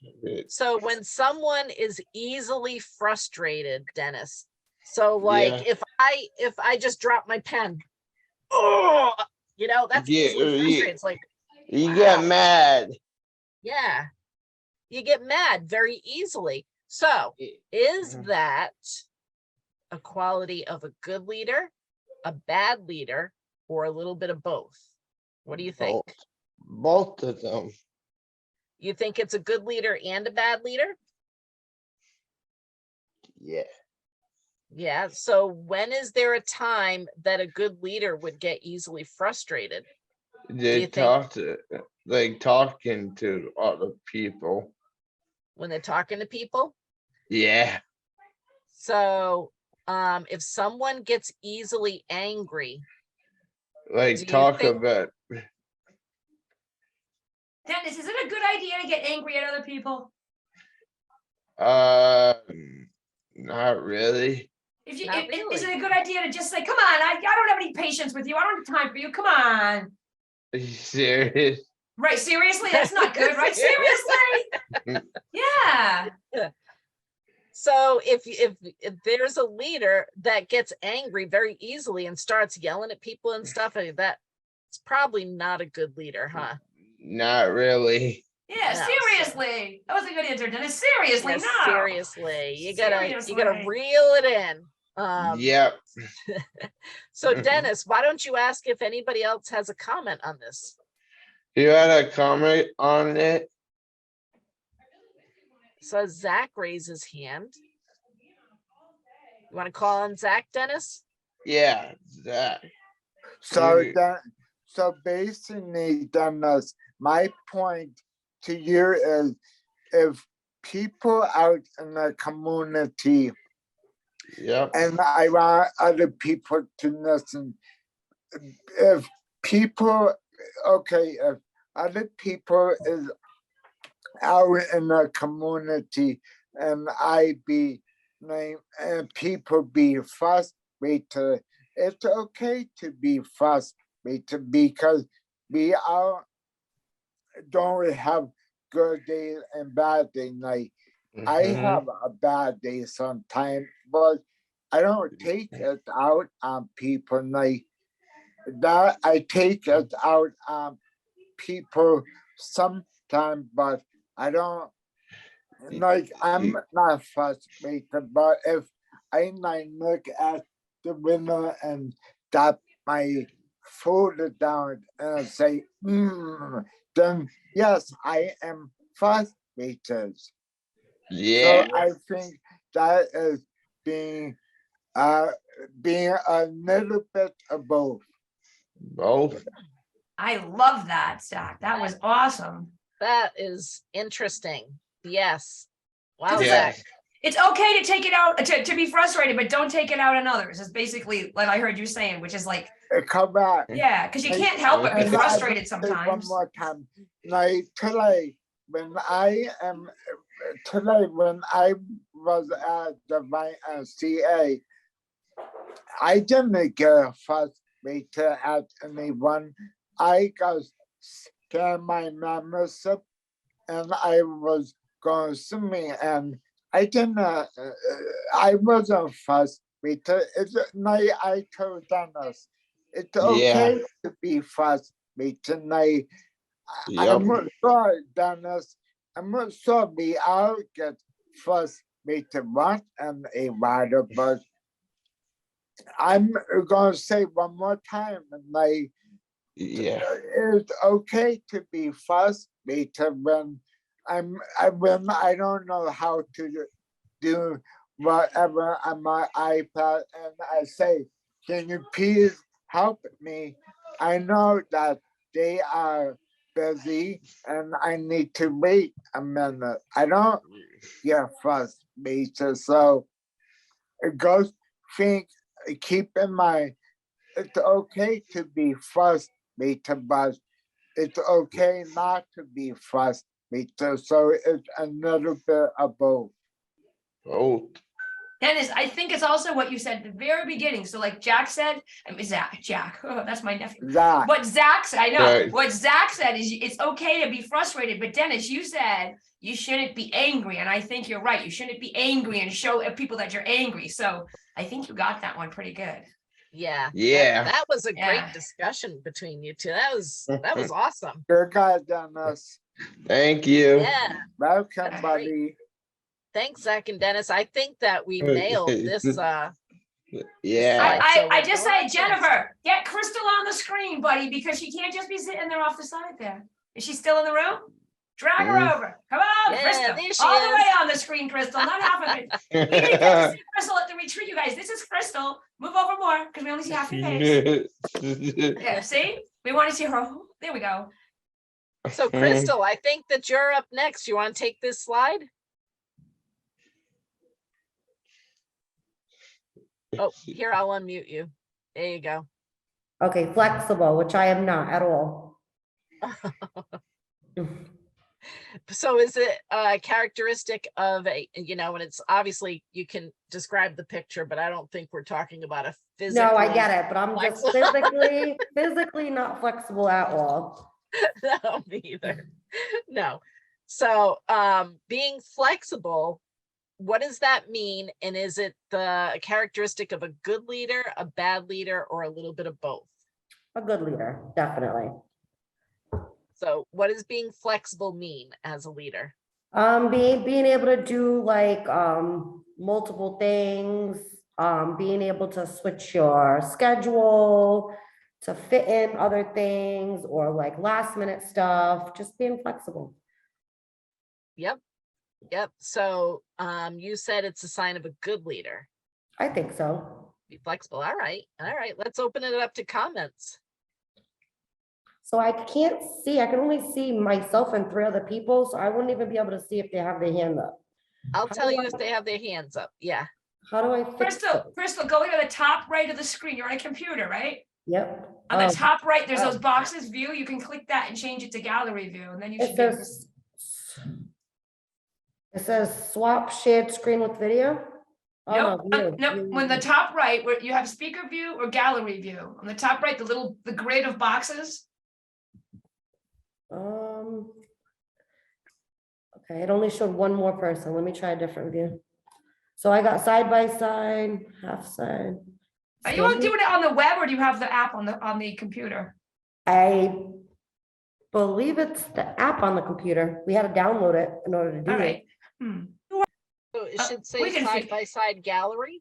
So when someone is easily frustrated, Dennis. So like Yeah. if I just drop my pen, oh, you know, that's easily frustrated. It's like You get mad. yeah, you get mad very easily. So is that a quality of a good leader, a bad leader, or a little bit of both? What do you think? Both of them. You think it's a good leader and a bad leader? Yeah. Yeah. So when is there a time that a good leader would get easily frustrated? They you think- talk to, like talking to other people. When they're talking to people? Yeah. So if someone gets easily angry, Like Do you talk think- about. Dennis, is it a good idea to get angry at other people? Not really. If you, Not is it really. a good idea to just say, come on, I don't have any patience with you. I don't have time for you. Come on. Are you serious? Right, seriously? That's not good, right? Seriously? Yeah. So if there's a leader that gets angry very easily and starts yelling at people and stuff, that's probably not a good leader, huh? Not really. Yeah, No, so- seriously. That was a good answer, Dennis. Seriously, Yes, no. seriously, you gotta Seriously. reel it in. Yep. So Dennis, why don't you ask if anybody else has a comment on this? You had a comment on it? So Zach raised his hand. You want to call on Zach, Dennis? Yeah, that. So You- that, so basically, Dennis, my point to you is, if people out in the community, Yep. and I want other people to listen, if people, okay, if other people is out in the community and I be name and people be frustrated, it's okay to be frustrated because we all don't have good days and bad days. Like I Mhm. have a bad day sometimes, but I don't take it out on people like that. I take it out on people sometimes, but I don't like. I'm not frustrated, but if I like look at the window and tap my foot down and say, then yes, I am frustrated. Yeah. So I think that is being being a little bit of both. Both. I love that, Zach. That was awesome. That is interesting. Yes. Wow, Because Zach. it's okay to take it out, to be frustrated, but don't take it out on others. It's basically what I heard you saying, which is like, Come back. yeah, because you can't help but be And I frustrated will say sometimes. One more time, like today, when I was at the YMCA, I didn't get frustrated at anyone. I got scared my membership, and I was going to me, and I didn't. I wasn't frustrated. It's like I told Dennis, it's okay to be frustrated. Like, I'm not sorry, Dennis. I'm not sure we all get frustrated once and a while, but I'm gonna say one more time, like, Yeah. it's okay to be frustrated when when I don't know how to do whatever on my iPad, and I say, "Can you please help me?" I know that they are busy, and I need to wait a minute. I don't get frustrated, so it goes. Think, keep in mind, it's okay to be frustrated, but it's okay not to be frustrated. So it's a little bit of both. Both. Dennis, I think it's also what you said at the very beginning. So like Jack said, Jack, oh, that's my nephew. Zach. What Zach said, I know. Right. What Zach said is it's okay to be frustrated. But Dennis, you said you shouldn't be angry. And I think you're right. You shouldn't be angry and show people that you're angry. So I think you got that one pretty good. Yeah. Yeah. That was a Yeah. great discussion between you two. That was awesome. Good guy, Dennis. Thank you. Yeah. Welcome, buddy. Thanks, Zach and Dennis. I think that we nailed this. Yeah. I just say, Jennifer, get Crystal on the screen, buddy, because she can't just be sitting there off the side there. Is she still in the room? Drag her over. Come on, Yeah, Crystal. there she All the is. way on the screen, Crystal, not half of it. We didn't get to see Crystal at the retreat, you guys. This is Crystal. Move over more because we only see half your face. Yeah, see? We want to see her. There we go. So Crystal, I think that you're up next. You want to take this slide? Oh, here, I'll unmute you. There you go. Okay, flexible, which I am not at all. So is it a characteristic of a, and it's obviously you can describe the picture, but I don't think we're talking about a physical. No, I get it, but I'm just physically not flexible at all. No, me either. No. So being flexible, what does that mean? And is it the characteristic of a good leader, a bad leader, or a little bit of both? A good leader, definitely. So what does being flexible mean as a leader? Being able to do like multiple things, being able to switch your schedule to fit in other things or like last minute stuff, just being flexible. Yep. So you said it's a sign of a good leader. I think so. Be flexible. All right. Let's open it up to comments. So I can't see, I can only see myself and 3 other people, so I wouldn't even be able to see if they have their hand up. I'll tell you if they have their hands up. Yeah. How do I fix it? Crystal, go to the top right of the screen. You're on a computer, right? Yep. On the top right, there's those boxes, view. You can click that and change it to gallery view, and then you should be able to see. It says swap shared screen with video. Oh, Nope, no, nope. When the top right, where you have speaker view or gallery view, on the top right, the grid of boxes. Okay, it only showed one more person. Let me try a different view. So I got side by side, half side. Are you all doing it on the web, or do you have the app on the computer? I believe it's the app on the computer. We had to download it in order to do All it. right. So it should we say can side by side gallery.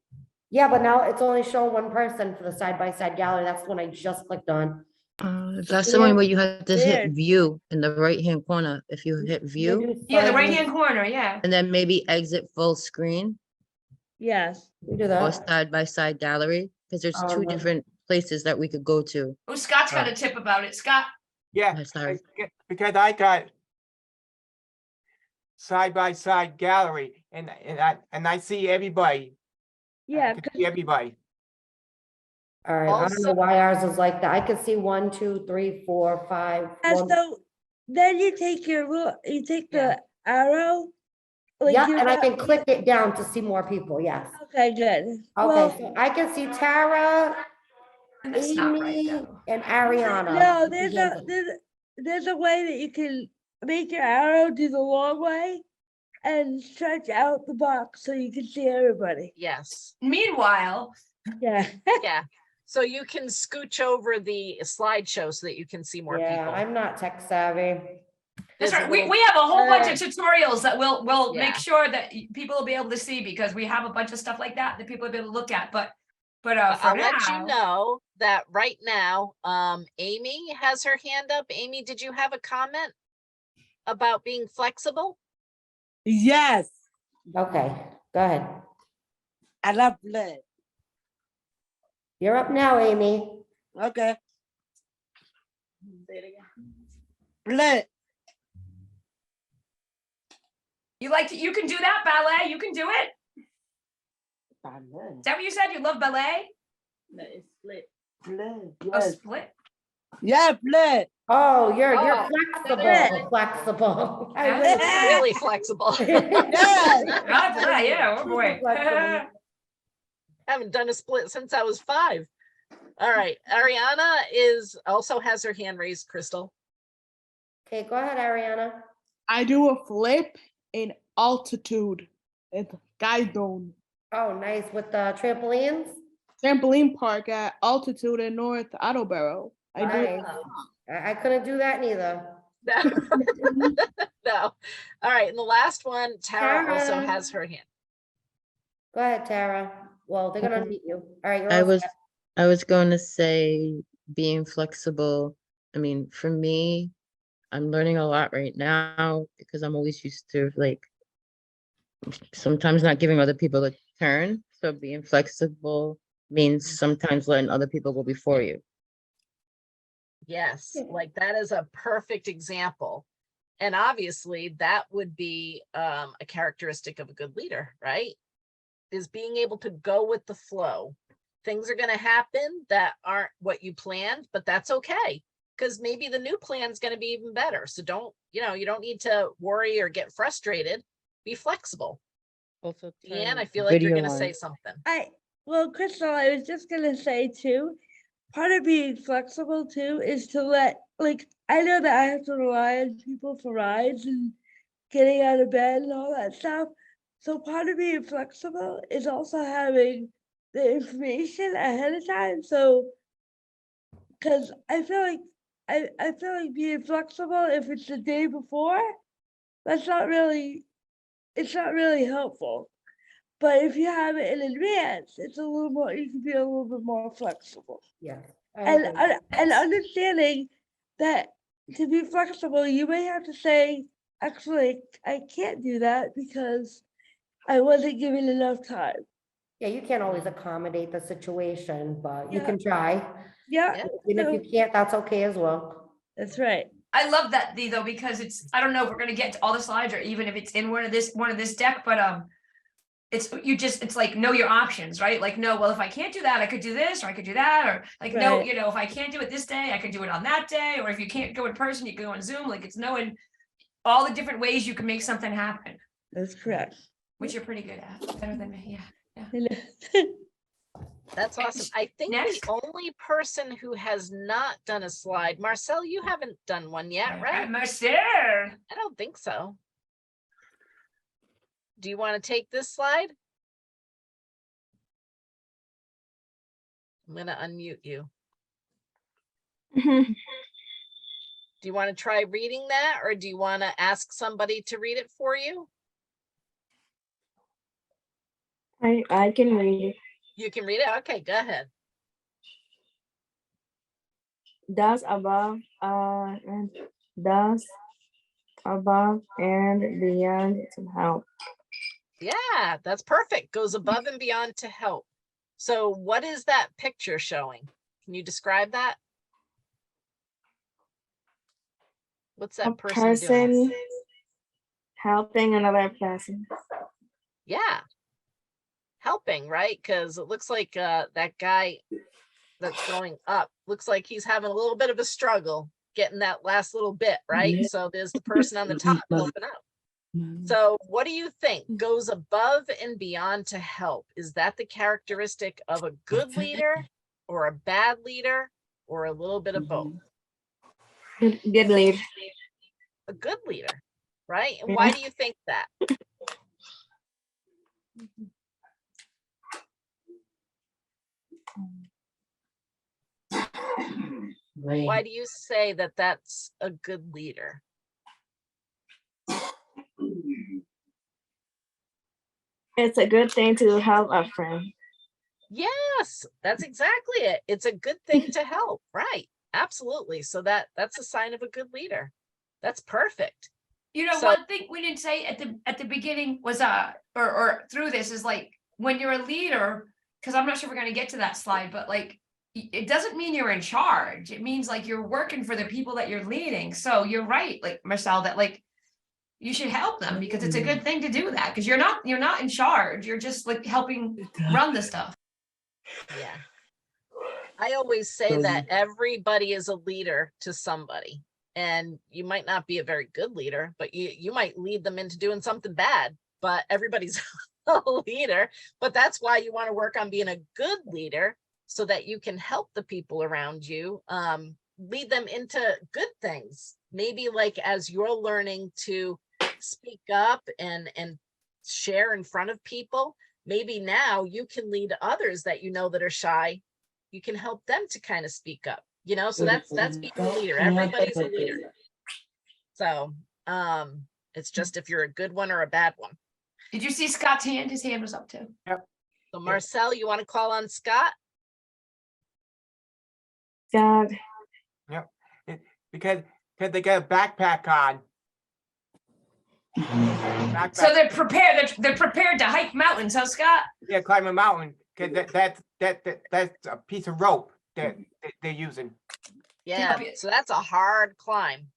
Yeah, but now it's only showing one person for the side by side gallery. That's the one I just clicked on. That's the one where you have to hit Weird. view in the right-hand corner. If you hit view Yeah, the right-hand corner, yeah. and then maybe exit full screen Yes. We do or that. side-by-side gallery, because there's two different places that we could go to. Oh, Scott's got a tip about it. Scott, Yeah, Sorry. because I got side by side gallery and I see everybody. Yeah, I can see everybody. All right, I don't know why ours is like that. I could see 1, 2, 3, 4, 5. and one- so then you take the arrow. like Yeah, you're and I not- can click it down to see more people, yes. Okay, good. Okay, Well, so I can see Tara, that's not right, Amy, though. and Ariana. no, with there's the hands up. there's a way that you can make your arrow do the long way and stretch out the box so you can see everybody. Yes. Meanwhile, Yeah. Yeah. So you can scooch over the slideshow so that you can see more Yeah, people. I'm not tech savvy. that's There's a right. We little- have a whole bunch of tutorials that we'll Yeah. make sure that people will be able to see, because we have a bunch of stuff like that that people will be able to look at. But for I'll now, let you know that right now, Amy has her hand up. Amy, did you have a comment about being flexible? Yes, Okay, go ahead. I love blood. You're up now, Amy. Okay. Blood. you can do that ballet. You can do it. Is that what you said? You love ballet? Blood. Oh, Yes. split. Yeah, blood. Oh, you're Oh, flexible, flexible. I Yeah. really- Really flexible. Yes. Yeah, oh boy. Flexible. Haven't done a split since I was 5. All right. Ariana also has her hand raised, Crystal. Okay, go ahead, Ariana. I do a flip in altitude at Guidon Oh, nice, with the trampolines? trampoline park at altitude in North Attleboro. I do it. Nice. I couldn't do that neither. No. All right. And the last one, Tara also Tara. has her hand. Go ahead, Tara. Well, they're gonna unmute you. All right, you're I all was set. I was going to say being flexible. I mean, for me, I'm learning a lot right now because I'm always used to like sometimes not giving other people a turn. So being flexible means sometimes letting other people go before you. Yes, like that is a perfect example. And obviously that would be a characteristic of a good leader, right? Is being able to go with the flow. Things are going to happen that aren't what you planned, but that's okay. because maybe the new plan is going to be even better. So don't, you don't need to worry or get frustrated. Be flexible. Also, Deanne, I turn feel like you're video going to say on. something. Well, Crystal, I was just gonna say too, part of being flexible too is to let, like, I know that I have to rely on people for rides and getting out of bed and all that stuff. So part of being flexible is also having the information ahead of time. So, because I feel like I feel like being flexible, if it's the day before, it's not really helpful. But if you have it in advance, it's a little more, you can be a little bit more flexible. Yeah. And understanding that to be flexible, you may have to say, actually, I can't do that because I wasn't given enough time. Yeah, you can't always accommodate the situation, but you Yeah. can try. Yeah. And if you can't, that's okay as well. That's right. I love that, Dee, though, because it's, I don't know if we're gonna get to all the slides or even if it's in one of this deck, but it's like, know your options, right? Like, no, well, if I can't do that, I could do this, or I could do that, or like, no, Right. if I can't do it this day, I could do it on that day, or if you can't go in person, you can go on Zoom, like it's knowing all the different ways you can make something happen, That's correct. which you're pretty good at, better than me, yeah. That's awesome. I think Next. the only person who has not done a slide, Marcel, you haven't done one yet, right? Marcel. I don't think so. Do you want to take this slide? I'm going to unmute you. Do you want to try reading that, or do you want to ask somebody to read it for you? I can read it. You can read it? Okay, go ahead. Thus above and thus above and beyond to help. Yeah, that's perfect. Goes above and beyond to help. So what is that picture showing? Can you describe that? What's that person doing? Helping another person. Yeah. Helping, right? Because it looks like that guy that's going up looks like he's having a little bit of a struggle getting that last little bit, right? Yeah. So there's the person on the top helping out. So what do you think goes above and beyond to help? Is that the characteristic of a good leader or a bad leader or a little bit of both? Good lead. A good leader, right? And why do you think that? Why do you say that that's a good leader? It's a good thing to help a friend. Yes, that's exactly it. It's a good thing to help, right? Absolutely. So that's a sign of a good leader. That's perfect. So- One thing we didn't say at the beginning was or through this is like, when you're a leader, because I'm not sure we're gonna get to that slide, but like, it doesn't mean you're in charge. It means like you're working for the people that you're leading. So you're right, like Marcel, that like you should help them because it's a good thing to do that, because you're not in charge. You're just like helping run the stuff. Yeah. I always say that everybody is a leader to somebody, and you might not be a very good leader, but you might lead them into doing something bad, but everybody's a leader. But that's why you want to work on being a good leader, so that you can help the people around you, lead them into good things. Maybe like as you're learning to speak up and share in front of people, maybe now you can lead others that that are shy. You can help them to kind of speak up, so that's being a leader. Everybody's a leader. So it's just if you're a good one or a bad one. Did you see Scott's hand? His hand was up too. Yep. So Marcel, you want to call on Scott? God. Yep. Because they got a backpack on. Backpack. So they're prepared. They're prepared to hike mountains, huh, Scott? Yeah, climb a mountain. Cause that's a piece of rope that they're using. Yeah, so that's a hard climb.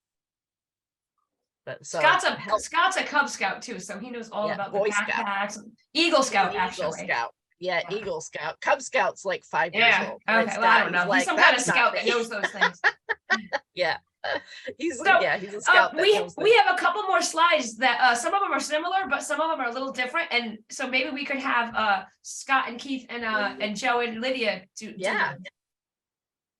But so Scott's a Cub Scout too, so he knows all about the Boy Scout. backpacks. Eagle Scout, Eagle actually. Scout. Yeah, Eagle Scout. Cub Scout's like 5 years Yeah. old. Okay. Boy Well, I don't Scout know. is He's like, some kind of "That's not scout that me." knows those things. Yeah. He's So, he's a scout. that knows we things. have a couple more slides that some of them are similar, but some of them are a little different. And so maybe we could have Scott and Keith and Joe and Lydia do Yeah.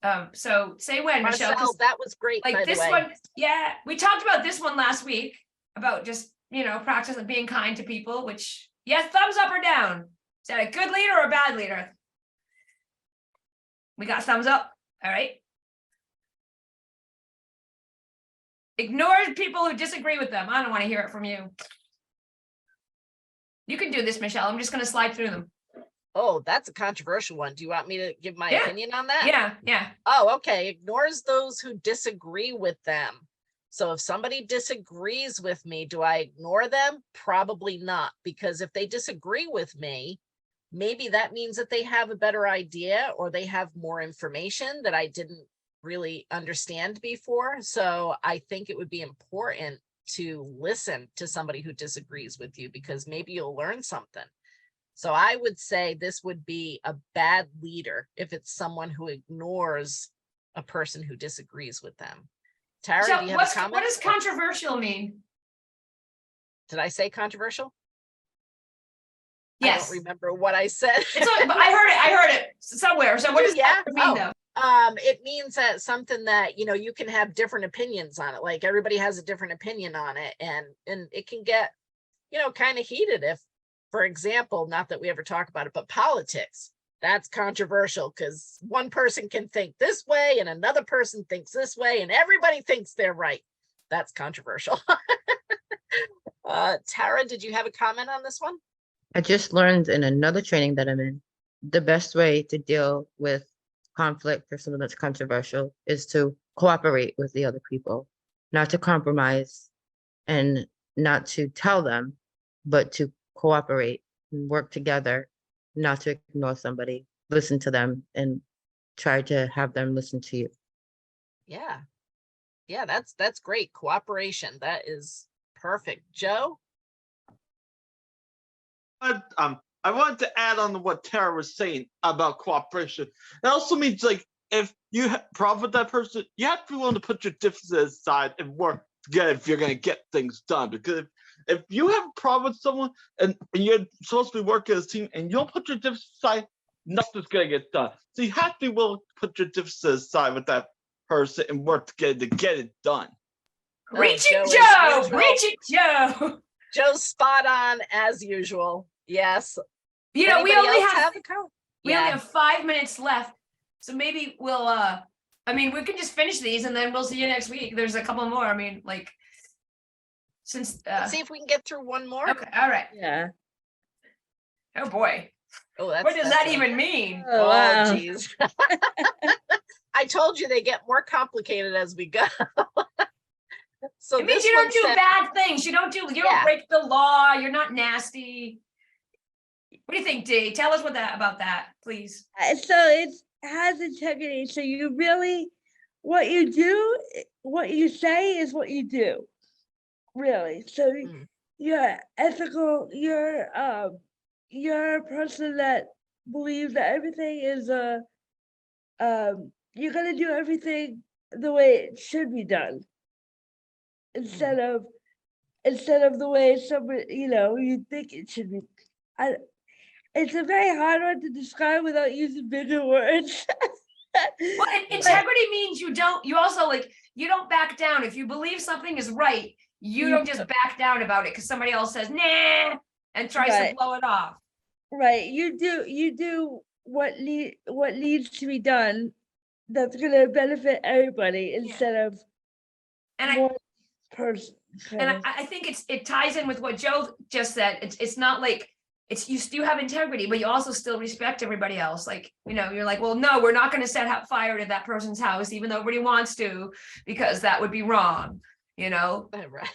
them. So say when, Michelle, 'cause Marcel, that was great, by like the this way. one, yeah, we talked about this one last week about just, you know, practice of being kind to people, which, yes, thumbs up or down. Is that a good leader or a bad leader? We got thumbs up. All right. Ignore people who disagree with them. I don't want to hear it from you. You can do this, Michelle. I'm just going to slide through them. Oh, that's a controversial one. Do you want me to give my Yeah. opinion on that? Yeah. Oh, okay. Ignores those who disagree with them. So if somebody disagrees with me, do I ignore them? Probably not, because if they disagree with me, maybe that means that they have a better idea or they have more information that I didn't really understand before. So I think it would be important to listen to somebody who disagrees with you, because maybe you'll learn something. So I would say this would be a bad leader if it's someone who ignores a person who disagrees with them. Tara, So do you have a comment? what does controversial mean? Did I say controversial? Yes. I don't remember what I said. It's okay, but I heard it somewhere. So what does that mean though? It means that something that, you know, you can have different opinions on it. Like everybody has a different opinion on it, and it can get, you know, kind of heated if, for example, not that we ever talk about it, but politics. That's controversial because one person can think this way and another person thinks this way and everybody thinks they're right. That's controversial. Tara, did you have a comment on this one? I just learned in another training that I'm in, the best way to deal with conflict or something that's controversial is to cooperate with the other people, not to compromise and not to tell them, but to cooperate and work together, not to ignore somebody, listen to them and try to have them listen to you. Yeah. Yeah, that's great. Cooperation. That is perfect. Joe? I wanted to add on to what Tara was saying about cooperation. It also means, like, if you have a problem with that person, you have to be willing to put your differences aside and work together if you're going to get things done. Because if you have a problem with someone and you're supposed to be working as a team and you don't put your differences aside, nothing's going to get done. So you have to be willing to put your differences aside with that person and work together to get it done. Preach it, Joe, Joe! Preach it, Joe! Joe's spot on as usual. Yes. You know, we Anybody only else have a comment? we only have 5 minutes left. So maybe we'll I mean, we can just finish these and then we'll see you next week. There's a couple more. I mean, like, since Let's see if we can get through one more. okay, all right. Yeah. Oh boy. Oh, that's, What does that's that even mean? Oh, wow. geez. I told you they get more complicated as we go. So It means this you don't one do said- bad things. You don't Yeah. break the law. You're not nasty. What do you think, Dee? Tell us about that, please. So it has integrity. So you really, what you do, what you say is what you do. Really. So you're ethical. You're a person that believes that everything is you're gonna do everything the way it should be done. Instead of the way somebody, you know, you think it should be. It's a very hard one to describe without using bigger words. Well, integrity means you also like, you don't back down. If you believe something is right, you don't just back down about it because somebody else says, nah, and tries to Right. blow it off. Right, you do what needs to be done that's gonna benefit everybody instead of And one person. And I think it ties in with what Joe just said. It's not like you have integrity, but you also still respect everybody else. Like, you know, you're like, well, no, we're not going to set fire to that person's house, even though everybody wants to, because that would be wrong. You know, right?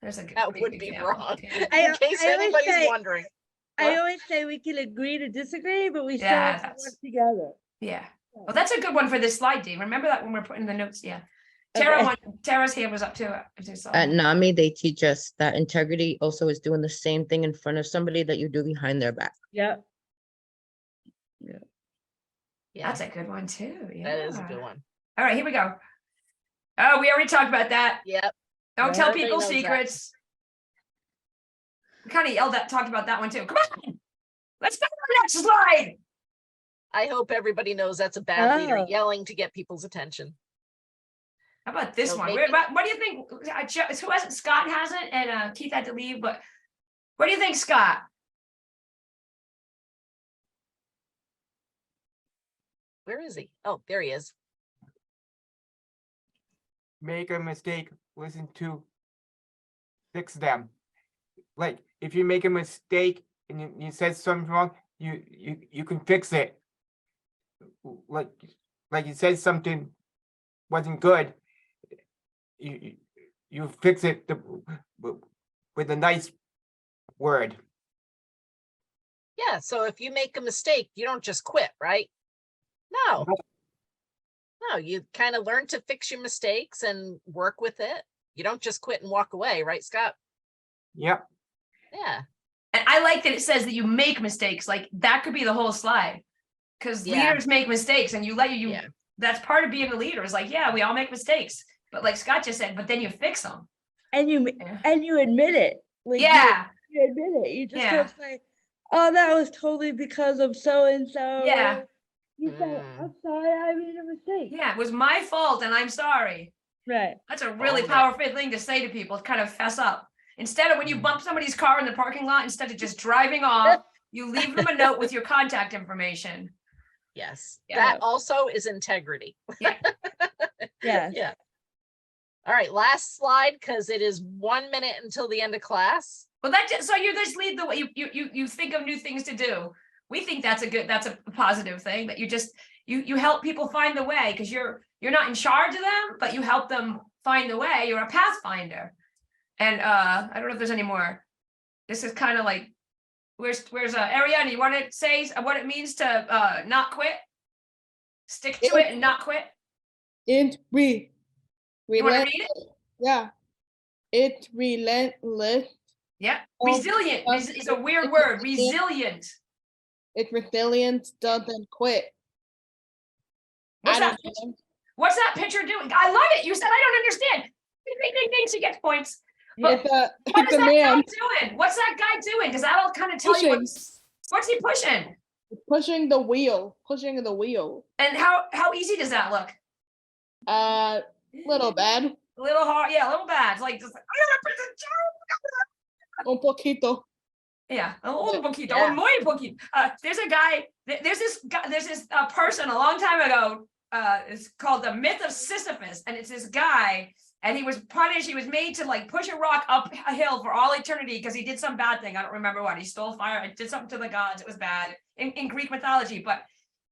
There's That would be wrong. In I case always anybody's say- wondering. I What? always say we can agree to disagree, but we still Yeah, have to that's- work together. Yeah. Well, that's a good one for this slide, Dee. Remember that when we're putting the notes. Yeah. Tara's hand was up too. At NAMI, they teach us that integrity also is doing the same thing in front of somebody that you do behind their back. Yep. That's a good one too. Yeah. That is a good one. All right, here we go. Oh, we already talked about that. Yep. Don't tell Everybody people knows that. secrets. We kind of talked about that one too. Come on, let's go to the next slide. I hope everybody knows that's a bad leader Oh. yelling to get people's attention. How about this So one? maybe- What do you think? Who hasn't? Scott hasn't, and Keith had to leave. But what do you think, Scott? Where is he? Oh, there he is. Make a mistake, listen to fix them. Like, if you make a mistake and you said something wrong, you can fix it. Like you said something wasn't good, you fix it with a nice word. Yeah, so if you make a mistake, you don't just quit, right? No. No, you kind of learn to fix your mistakes and work with it. You don't just quit and walk away, right, Scott? Yep. Yeah. And I like that it says that you make mistakes. Like that could be the whole slide. Because Yeah. leaders make mistakes, and that's part of being a leader. Is like, yeah, we all make mistakes. But like Scott just said, but then you fix them. And you admit it. Like, Yeah. You admit it. You just Yeah. don't say, "Oh, that was totally because of so and so." Yeah. You say, "I'm sorry, I made a mistake." Yeah, it was my fault and I'm sorry. Right. That's a really Own it. powerful thing to say to people, to kind of fess up. Instead of when you bump somebody's car in the parking lot, instead of just driving off, you leave them a note with your contact information. Yes. Yeah. That also is integrity. Yeah. Yes. Yeah. All right, last slide, because it is 1 minute until the end of class. Well, so you just lead the way. You think of new things to do. We think that's a positive thing, that you help people find the way, because you're not in charge of them, but you help them find the way. You're a pathfinder. And I don't know if there's any more. This is kind of like, where's Ariana, you want to say what it means to not quit? Stick to it and not quit? You want You want to read it? Yeah. It relentless. Yeah. Oh, Resilient is a weird word. Resilient. It resilient doesn't quit. What's I that? don't know. What's that picture doing? I love it. You said I don't understand. Ding, ding, ding, ding, she gets points. But It's what it's is a that man guy doing? What's that guy doing? Because that'll kind of tell you pushing, what's he pushing. pushing the wheel. And how easy does that look? Little bad. A little hard, yeah, a little bad. It's like just like, Un poquito. yeah, a little poquito, Yeah. muy poquito. There's a guy. There's this person a long time ago. It's called The Myth of Sisyphus, and it's this guy, and he was punished. He was made to like push a rock up a hill for all eternity because he did some bad thing. I don't remember what. He stole fire. Did something to the gods. It was bad in Greek mythology, but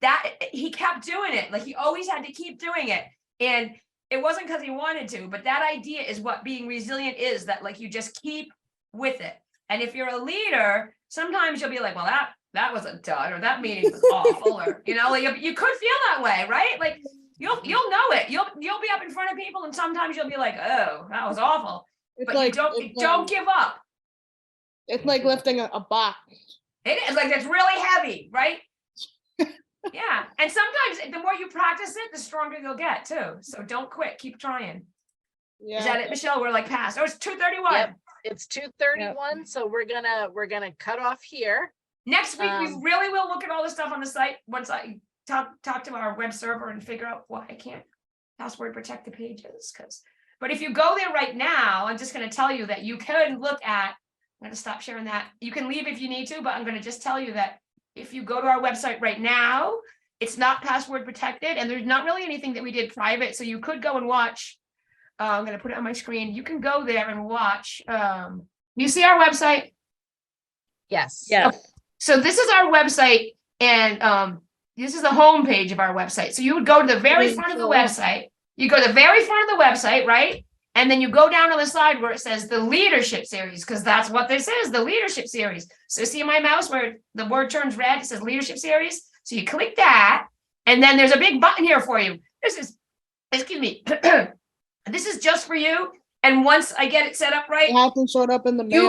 that he kept doing it. Like he always had to keep doing it, and it wasn't because he wanted to. But that idea is what being resilient is. That like you just keep with it. And if you're a leader, sometimes you'll be like, well, that was a dud, or that meeting was awful, or like you could feel that way, right? Like you'll know it. You'll be up in front of people, and sometimes you'll be like, oh, that was awful. It's But like you don't give up. it's like lifting a box. It is like it's really heavy, right? Yeah. And sometimes the more you practice it, the stronger you'll get too. So don't quit. Keep trying. Yeah. Is that it, Michelle? We're like past. Oh, it's 2:31. Yep. It's 2:31, so we're gonna cut off here. Next week, we Um, really will look at all the stuff on the site once I talk to our web server and figure out why I can't password protect the pages. But if you go there right now, I'm just going to tell you that you can look at, I'm going to stop sharing that. You can leave if you need to, but I'm going to just tell you that if you go to our website right now, it's not password protected, and there's not really anything that we did private. So you could go and watch. I'm going to put it on my screen. You can go there and watch. You see our website? Yes. Yeah. So this is our website, and this is the home page of our website. So you would go to the very front of the website. You go to the very front of the website, right? And then you go down on the side where it says the leadership series, because that's what this is, the leadership series. So see my mouse where the word turns red, it says leadership series. So you click that, and then there's a big button here for you. This is, excuse me, this is just for you. And once I get it set up right, It hasn't showed up in the mail.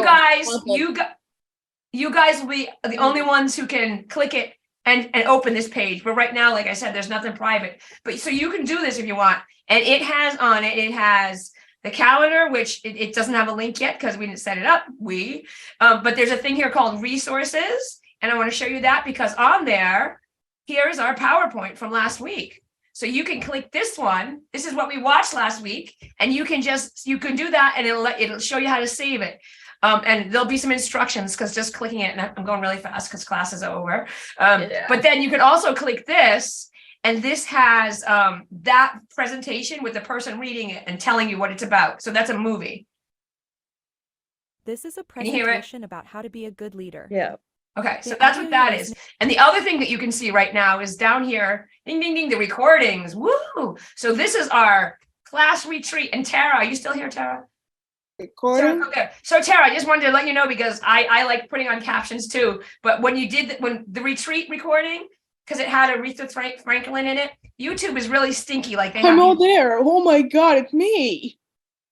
you guys will be the only ones who can click it and open this page. But right now, like I said, there's nothing private. But so you can do this if you want. And it has on it, it has the calendar, which it doesn't have a link yet because we didn't set it up. But there's a thing here called resources. And I want to show you that because on there, here's our PowerPoint from last week. So you can click this one. This is what we watched last week. And you can do that and it'll show you how to save it. And there'll be some instructions because just clicking it, and I'm going really fast because class is over. But then you can also click this, and this has that presentation with the person reading it and telling you what it's about. So that's a movie. This is a Can you hear it? presentation about how to be a good leader. Yeah. Okay, so The that's what audio that is is. And the other thing that you can see right now is down here, ding, ding, ding, the recordings. Woo! So this is our class retreat. And Tara, are you still here, Tara? Recording? Okay. So Tara, I just wanted to let you know because I like putting on captions too. But when you did when the retreat recording, because it had Aretha Franklin in it, YouTube is really stinky. Like they I'm have all there. Oh my God, it's me.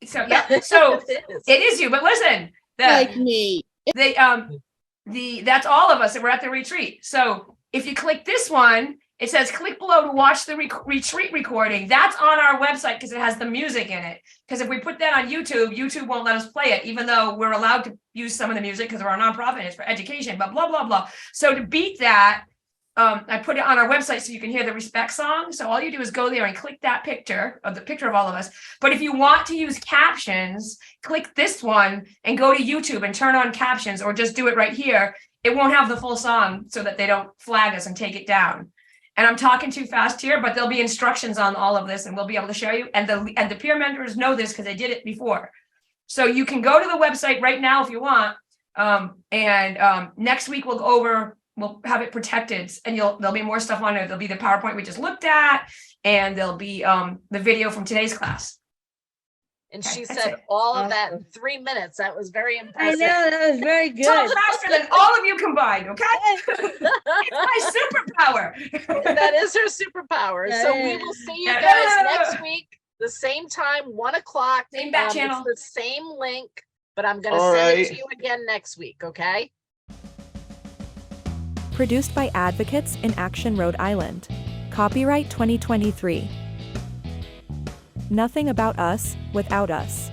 so yeah, so it is you. But listen, Like me. that's all of us that were at the retreat. So if you click this one, it says click below to watch the retreat recording. That's on our website because it has the music in it. Because if we put that on YouTube, YouTube won't let us play it, even though we're allowed to use some of the music because we're a nonprofit and it's for education, but blah, blah, blah. So to beat that, I put it on our website so you can hear the respect song. So all you do is go there and click that picture of the picture of all of us. But if you want to use captions, click this one and go to YouTube and turn on captions, or just do it right here. It won't have the full song so that they don't flag us and take it down. And I'm talking too fast here, but there'll be instructions on all of this and we'll be able to show you. And the peer mentors know this because they did it before. So you can go to the website right now if you want. Next week we'll go over, we'll have it protected, and there'll be more stuff on there. There'll be the PowerPoint we just looked at, and there'll be the video from today's class. And Okay, she that's said it. all of that in 3 minutes. That was very I impressive. know, that was very good. So faster than all of you combined, okay? It's my superpower. That is her superpower. That So we is. will see you Yeah. guys next week, the same time, 1 o'clock. Same bat It's channel. the same link, but I'm gonna All send it to right. you again next week, okay? Produced by Advocates in Action, Rhode Island. Copyright 2023. Nothing about us without us.